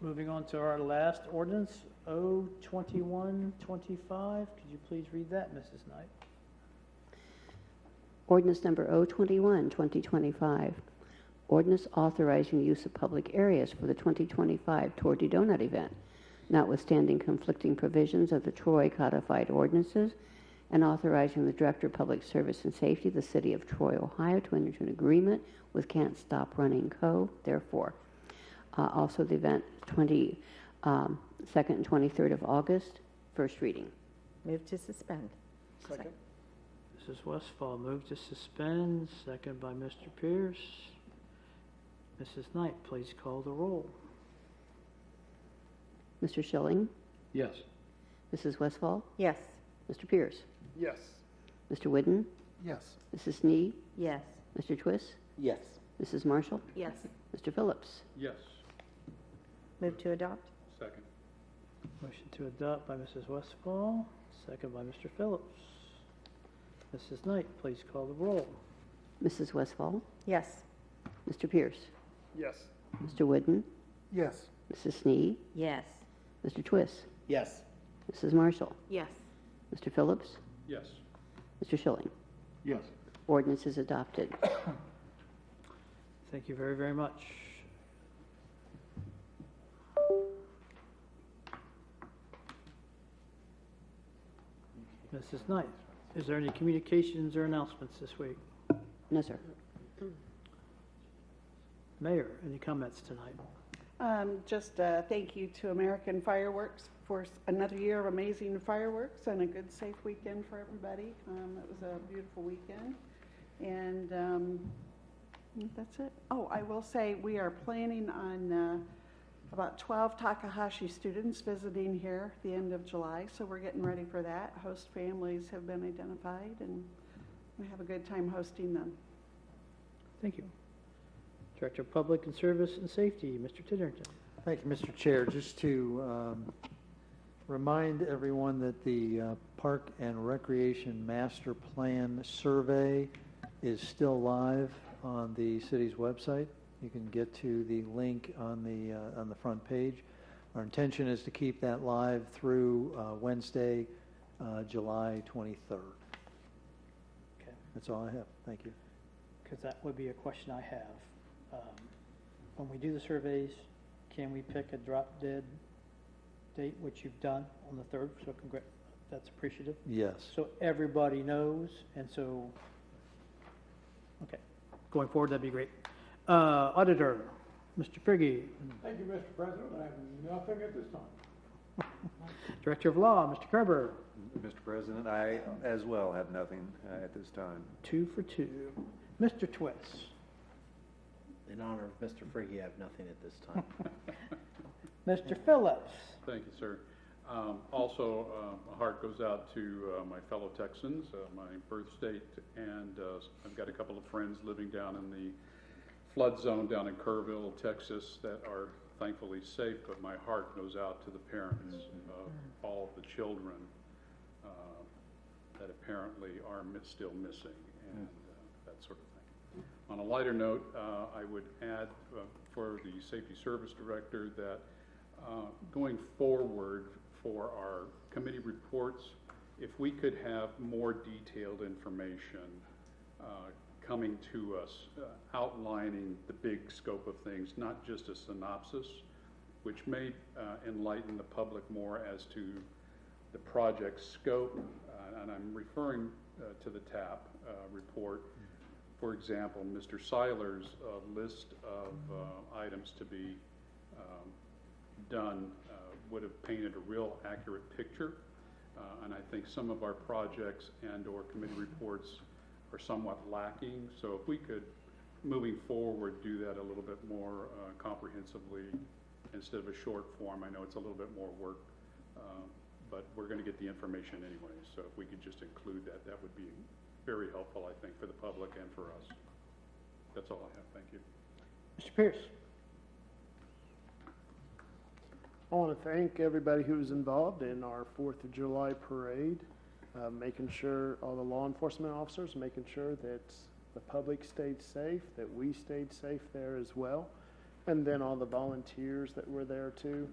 E: Moving on to our last ordinance, O 2125. Could you please read that, Mrs. Knight?
B: Ordinance number O 21, 2025. Ordinance authorizing the use of public areas for the 2025 Torty Donut event, notwithstanding conflicting provisions of the Troy codified ordinances, and authorizing the Director of Public Service and Safety of the City of Troy, Ohio, to enter into an agreement with Can't Stop Running Co., therefore. Also, the event 22nd and 23rd of August. First reading.
G: Move to suspend.
F: Second.
E: Mrs. Westfall moved to suspend, second by Mr. Pierce. Mrs. Knight, please call the roll.
B: Mr. Schilling.
A: Yes.
B: Mrs. Westfall.
G: Yes.
B: Mr. Pierce.
F: Yes.
B: Mr. Whidden.
H: Yes.
B: Mrs. Snee.
I: Yes.
B: Mr. Twist.
D: Yes.
B: Mrs. Marshall.
C: Yes.
B: Mr. Phillips.
J: Yes.
G: Move to adopt.
J: Second.
E: Motion to adopt by Mrs. Westfall, second by Mr. Phillips. Mrs. Knight, please call the roll.
B: Mrs. Westfall.
G: Yes.
B: Mr. Pierce.
F: Yes.
B: Mr. Whidden.
H: Yes.
B: Mrs. Snee.
I: Yes.
B: Mr. Twist.
D: Yes.
B: Mrs. Marshall.
C: Yes.
B: Mr. Phillips.
J: Yes.
B: Mr. Schilling.
A: Yes.
B: Ordinance is adopted.
E: Thank you very, very much. Mrs. Knight, is there any communications or announcements this week?
B: No, sir.
E: Mayor, any comments tonight?
L: Just thank you to American Fireworks for another year of amazing fireworks and a good, safe weekend for everybody. It was a beautiful weekend. And that's it. Oh, I will say we are planning on about 12 Takahashi students visiting here at the end of July, so we're getting ready for that. Host families have been identified, and we have a good time hosting them.
E: Thank you. Director of Public and Service and Safety, Mr. Titterton.
K: Thank you, Mr. Chair. Just to remind everyone that the Park and Recreation Master Plan Survey is still live on the city's website. You can get to the link on the front page. Our intention is to keep that live through Wednesday, July 23rd.
E: Okay,
K: That's all I have. Thank you.
E: because that would be a question I have. When we do the surveys, can we pick a drop dead date, which you've done on the 3rd, so that's appreciative.
K: Yes.
E: So everybody knows, and so, okay, going forward, that'd be great. Auditor, Mr. Priggy.
M: Thank you, Mr. President. I have nothing at this time.
E: Director of Law, Mr. Kerber.
N: Mr. President, I as well have nothing at this time.
E: 2 for 2. Mr. Twist.
D: In honor of Mr. Friggy, I have nothing at this time.
E: Mr. Phillips.
J: Thank you, sir. Also, my heart goes out to my fellow Texans, my birth state, and I've got a couple of friends living down in the flood zone down in Kerrville, Texas, that are thankfully safe, but my heart goes out to the parents of all of the children that apparently are still missing, and that sort of thing. On a lighter note, I would add for the Safety Service Director that going forward for our committee reports, if we could have more detailed information coming to us, outlining the big scope of things, not just a synopsis, which may enlighten the public more as to the project scope, and I'm referring to the TAP report. For example, Mr. Seiler's list of items to be done would have painted a real accurate picture, and I think some of our projects and or committee reports are somewhat lacking. So if we could, moving forward, do that a little bit more comprehensively instead of a short form. I know it's a little bit more work, but we're going to get the information anyway. So if we could just include that, that would be very helpful, I think, for the public and for us. That's all I have. Thank you.
E: Mr. Pierce.
F: I want to thank everybody who was involved in our 4th of July parade, making sure, all the law enforcement officers, making sure that the public stayed safe, that we stayed safe there as well, and then all the volunteers that were there too.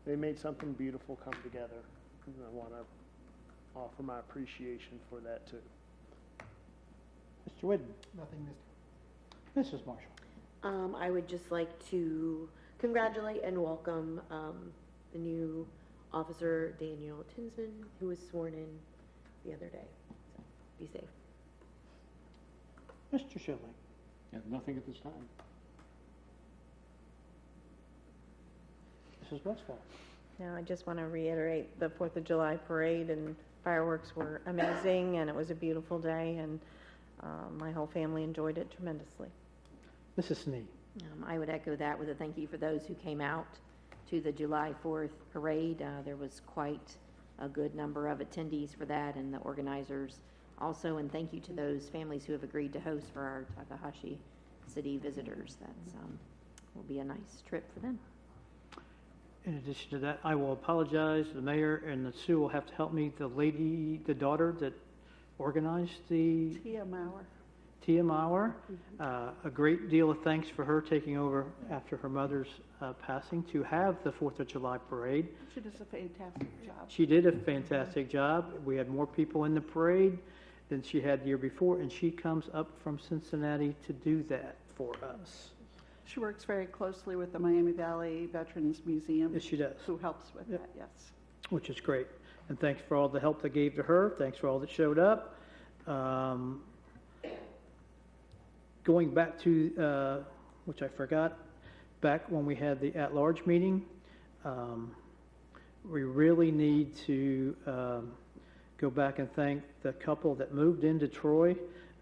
F: They made something beautiful come together, and I want to offer my appreciation for that too.
E: Mr. Whidden.
H: Nothing,
E: Mrs. Marshall.
C: I would just like to congratulate and welcome the new officer, Daniel Tinsman, who was sworn in the other day. So be safe.
E: Mr. Schilling.
M: Nothing at this time.
E: Mrs. Westphal.
G: Now, I just want to reiterate the 4th of July parade and fireworks were amazing, and it was a beautiful day, and my whole family enjoyed it tremendously.
E: Mrs. Snee.
I: I would echo that with a thank you for those who came out to the July 4th parade. There was quite a good number of attendees for that, and the organizers also, and thank you to those families who have agreed to host for our Takahashi city visitors. That's will be a nice trip for them.
E: In addition to that, I will apologize. The mayor and the Sue will have to help me. The daughter that organized the
L: Tia Mauer.
E: Tia Mauer, a great deal of thanks for her taking over after her mother's passing to have the 4th of July parade.
L: She does a fantastic job.
E: She did a fantastic job. We had more people in the parade than she had the year before, and she comes up from Cincinnati to do that for us.
L: She works very closely with the Miami Valley Veterans Museum.
E: Yes, she does.
L: Who helps with
E: Yep.
L: that, yes.
E: Which is great. And thanks for all the help they gave to her. Thanks for all that showed up. Going back to, which I forgot, back when we had the at-large meeting, we really need to go back and thank the couple that moved into Troy.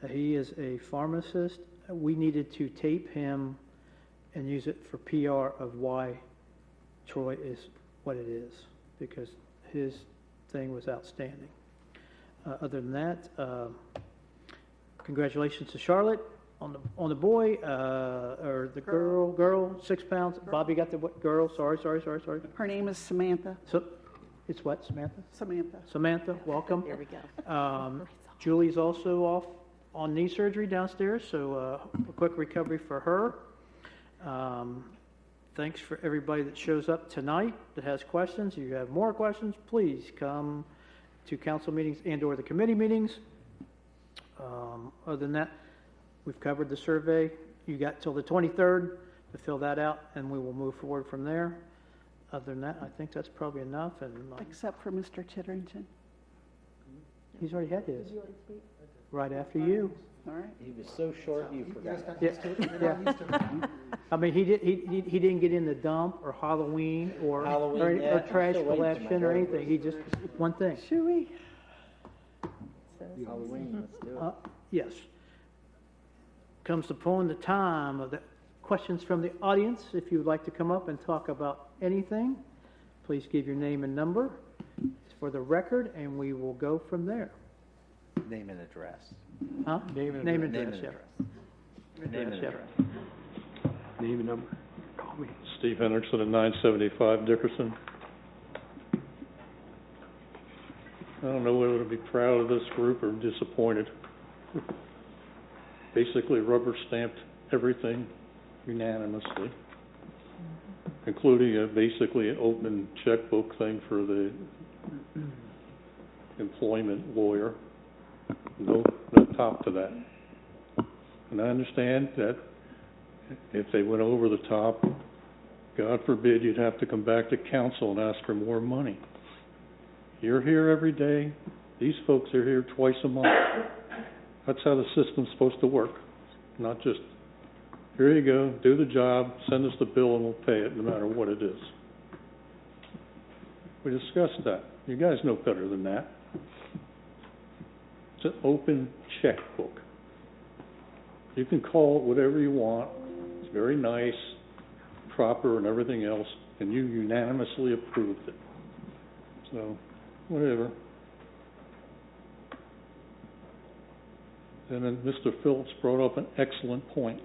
E: He is a pharmacist. We needed to tape him and use it for PR of why Troy is what it is, because his thing was outstanding. Other than that, congratulations to Charlotte. On the boy, or the girl, 6 pounds, Bobby got the what, girl, sorry.
L: Her name is Samantha.
E: So, it's what, Samantha?
L: Samantha.
E: Samantha, welcome.
C: There we go.
E: Julie's also off on knee surgery downstairs, so a quick recovery for her. Thanks for everybody that shows up tonight that has questions. If you have more questions, please come to council meetings and/or the committee meetings. Other than that, we've covered the survey. You got till the 23rd to fill that out, and we will move forward from there. Other than that, I think that's probably enough, and
L: Except for Mr. Titterington.
E: he's already had his. Right after you.
L: All right.
D: He was so short, you
H: You
D: forgot.
H: guys got
E: Yeah,
H: used to it? You're
E: yeah.
H: not used to it?
E: I mean, he didn't get in the dump or Halloween or
D: Halloween, yeah,
E: or
D: I'm
E: trash
D: still waiting for my
E: collection or
D: daughter.
E: anything. He just, one thing.
L: Should we?
D: Halloween, let's do it.
E: Yes. Comes upon the time of the questions from the audience. If you would like to come up and talk about anything, please give your name and number for the record, and we will go from there.
N: Name and address.
E: Huh? Name and address, yeah.
N: Name and
E: Address, yeah.
N: address.
A: Name and number. Call me.
O: Steve Hendrickson at 975 Dickerson. I don't know whether to be proud of this group or disappointed. Basically rubber stamped everything unanimously, including basically an open checkbook thing for the employment lawyer. No top to that. And I understand that if they went over the top, God forbid you'd have to come back to council and ask for more money. You're here every day. These folks are here twice a month. That's how the system's supposed to work. Not just, here you go, do the job, send us the bill and we'll pay it no matter what it is. We discussed that. You guys know better than that. It's an open checkbook. You can call it whatever you want. It's very nice, proper and everything else, and you unanimously approved it. So, whatever. And then Mr. Phillips brought up an excellent point.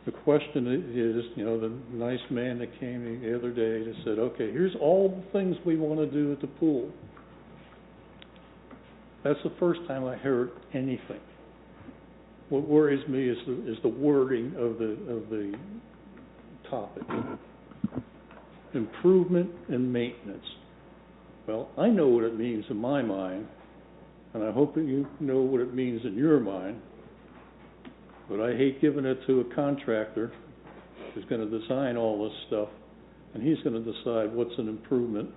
O: The question is, the nice man that came the other day that said, okay, here's all the things we want to do at the pool. That's the first time I heard anything. What worries me is the wording of the topic. Improvement and maintenance. Well, I know what it means in my mind, and I hope that you know what it means in your mind, but I hate giving it to a contractor who's going to design all this stuff, and he's going to decide what's an improvement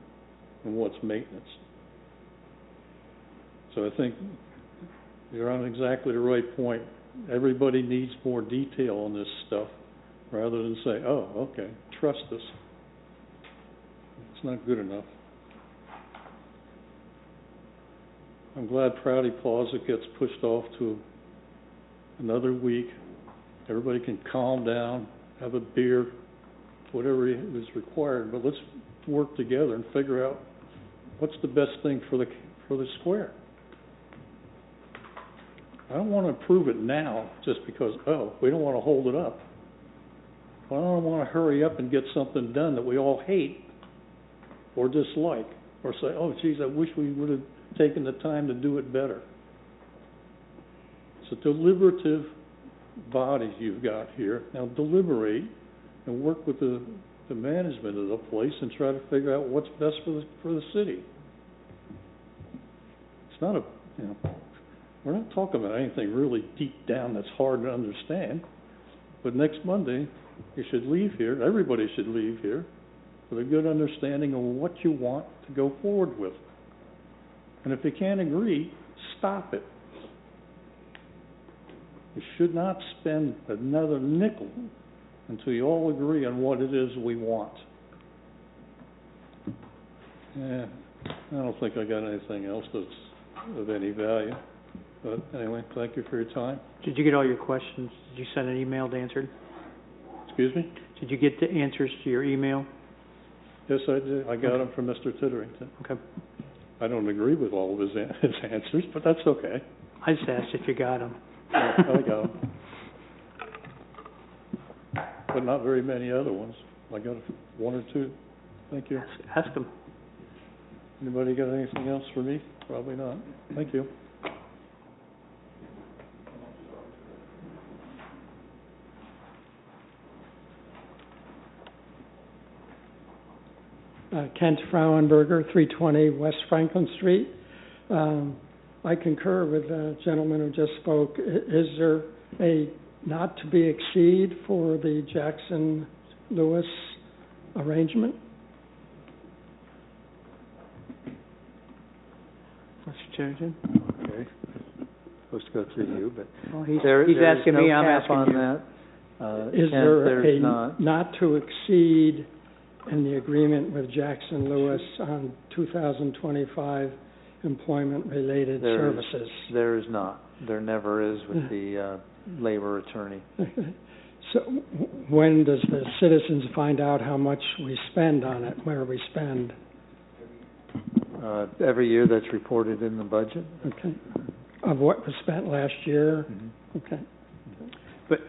O: and what's maintenance. So I think you're on exactly the right point. Everybody needs more detail on this stuff rather than say, oh, okay, trust us. It's not good enough. I'm glad Prouty Plaza gets pushed off to another week. Everybody can calm down, have a beer, whatever is required, but let's work together and figure out what's the best thing for the square. I don't want to approve it now just because, we don't want to hold it up. I don't want to hurry up and get something done that we all hate or dislike or say, oh, geez, I wish we would have taken the time to do it better. It's a deliberative body you've got here. Now deliberate and work with the management of the place and try to figure out what's best for the city. It's not we're not talking about anything really deep down that's hard to understand. But next Monday, you should leave here, everybody should leave here, with a good understanding of what you want to go forward with. And if you can't agree, stop it. You should not spend another nickel until you all agree on what it is we want. Yeah, I don't think I got anything else that's of any value. But anyway, thank you for your time.
E: Did you get all your questions? Did you send an email to answered?
O: Excuse me?
E: Did you get the answers to your email?
O: Yes, I did. I got them from Mr. Titterington.
E: Okay.
O: I don't agree with all of his answers, but that's okay.
E: I just asked if you got them.
O: I got them. but not very many other ones. I got one or two. Thank you.
E: Ask them.
O: Anybody got anything else for me? Probably not. Thank you.
P: Kent Frauenberger, 320 West Franklin Street. I concur with the gentleman who just spoke. Is there a not to be exceed for the Jackson-Lewis arrangement?
E: Mr. Chairman?
K: Okay. Supposed to go through you, but
E: Well, he's
K: there's
E: asking
K: no
E: me, I'm
K: cap
E: asking
K: on
E: you.
K: that.
P: Is
K: Kent,
P: there
K: there's
P: a not to exceed in the agreement with Jackson-Lewis on 2025 employment-related services?
K: There is not. There never is with the labor attorney.
P: So when does the citizens find out how much we spend on it, where we spend?
K: Every year that's reported in the budget.
P: Okay. Of what was spent last year?
K: Mm-hmm.
P: Okay.
E: But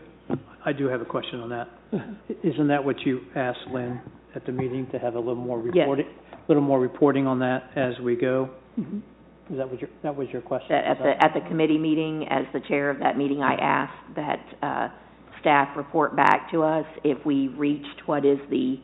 E: I do have a question on that. Isn't that what you asked Lynn at the meeting, to have a little more
I: Yes.
E: reporting on that as we go?
P: Mhm.
E: Is that was your question?
I: At the committee meeting, as the chair of that meeting, I asked that staff report back to us if we reached what is the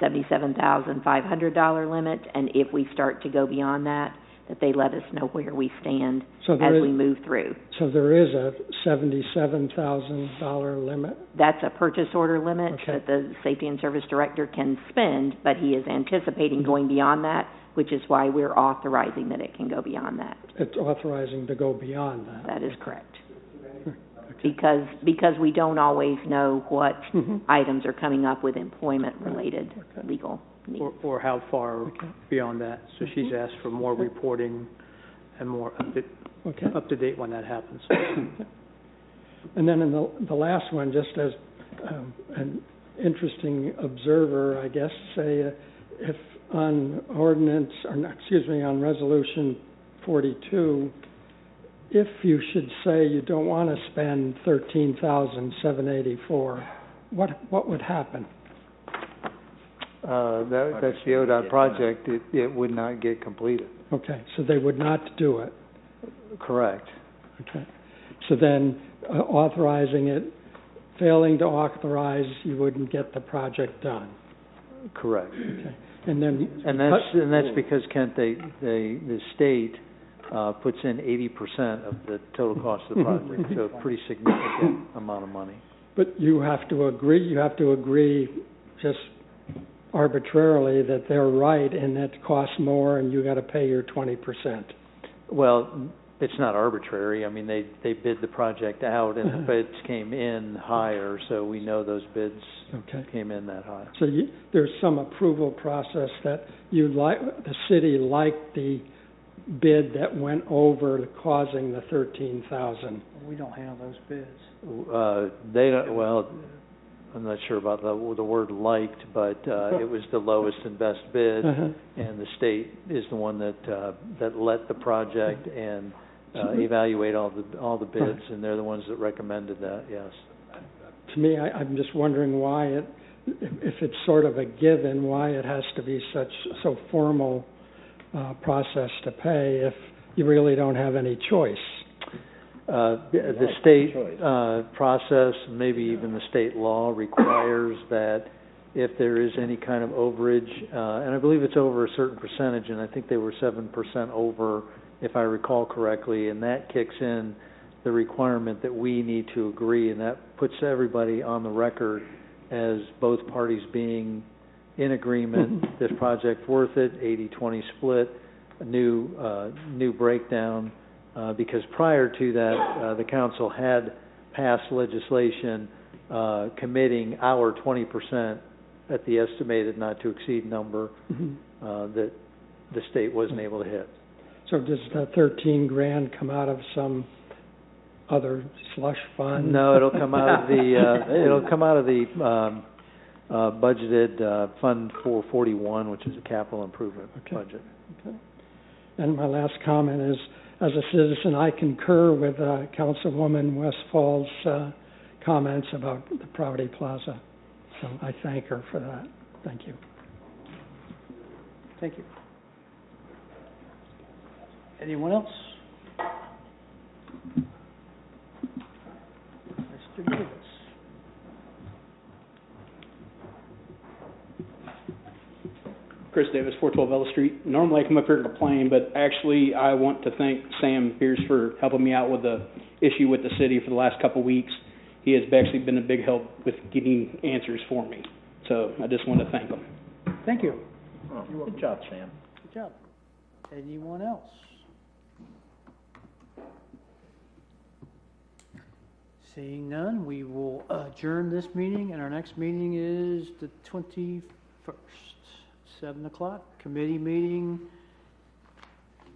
I: $77,500 limit, and if we start to go beyond that, that they let us know where we stand
P: So
I: as
P: there
I: we
P: is,
I: move through.
P: so there is a $77,000 limit?
I: That's a purchase order limit
P: Okay.
I: that the Safety and Service Director can spend, but he is anticipating going beyond that, which is why we're authorizing that it can go beyond that.
P: It's authorizing to go beyond that?
I: That is correct. Because we don't always know what
P: Mhm.
I: items are coming up with employment-related
P: Okay.
I: legal needs.
E: Or how far
P: Okay.
E: beyond that? So she's asked for more reporting and more
P: Okay.
E: up to date when that happens.
P: And then in the last one, just as an interesting observer, I guess, say if on ordinance, or not, excuse me, on resolution 42, if you should say you don't want to spend $13,784, what would happen?
K: That's the ODOT project. It would not get completed.
P: Okay, so they would not do it.
K: Correct.
P: Okay. So then authorizing it, failing to authorize, you wouldn't get the project done.
K: Correct.
P: Okay. And then.
K: And that's because, Kent, the state puts in 80% of the total cost of the project, so a pretty significant amount of money.
P: But you have to agree just arbitrarily that they're right and that it costs more and you got to pay your 20%.
K: Well, it's not arbitrary. I mean, they bid the project out and the bids came in higher, so we know those bids came in that high.
P: So there's some approval process that the city liked the bid that went over causing the 13,000.
E: We don't have those bids.
K: They don't, well, I'm not sure about the word liked, but it was the lowest and best bid, and the state is the one that let the project and evaluate all the bids, and they're the ones that recommended that, yes.
P: To me, I'm just wondering why if it's sort of a given, why it has to be so formal process to pay if you really don't have any choice.
K: The state process, maybe even the state law, requires that if there is any kind of overage, and I believe it's over a certain percentage, and I think they were 7% over, if I recall correctly, and that kicks in the requirement that we need to agree, and that puts everybody on the record as both parties being in agreement, this project worth it, 80-20 split, a new breakdown, because prior to that, the council had passed legislation committing our 20% at the estimated not to exceed number that the state wasn't able to hit.
P: So does the 13 grand come out of some other slush fund?
K: No, it'll come out of the budgeted Fund 441, which is a capital improvement budget.
P: Okay. And my last comment is, as a citizen, I concur with Councilwoman Westfall's comments about the Prouty Plaza. So I thank her for that. Thank you.
E: Thank you. Anyone else? Mr. Davis.
Q: Chris Davis, 412 Ella Street. Normally I come up here and complain, but actually I want to thank Sam Pierce for helping me out with the issue with the city for the last couple of weeks. He has actually been a big help with getting answers for me. So I just want to thank him.
E: Thank you.
D: Good job, Sam.
E: Good job. Anyone else? Seeing none, we will adjourn this meeting, and our next meeting is the 21st, 7 o'clock, committee meeting.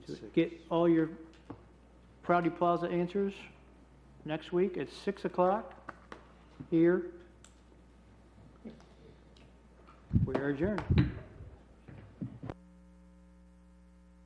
E: To get all your Proudy Plaza answers next week at 6 o'clock here. We are adjourned.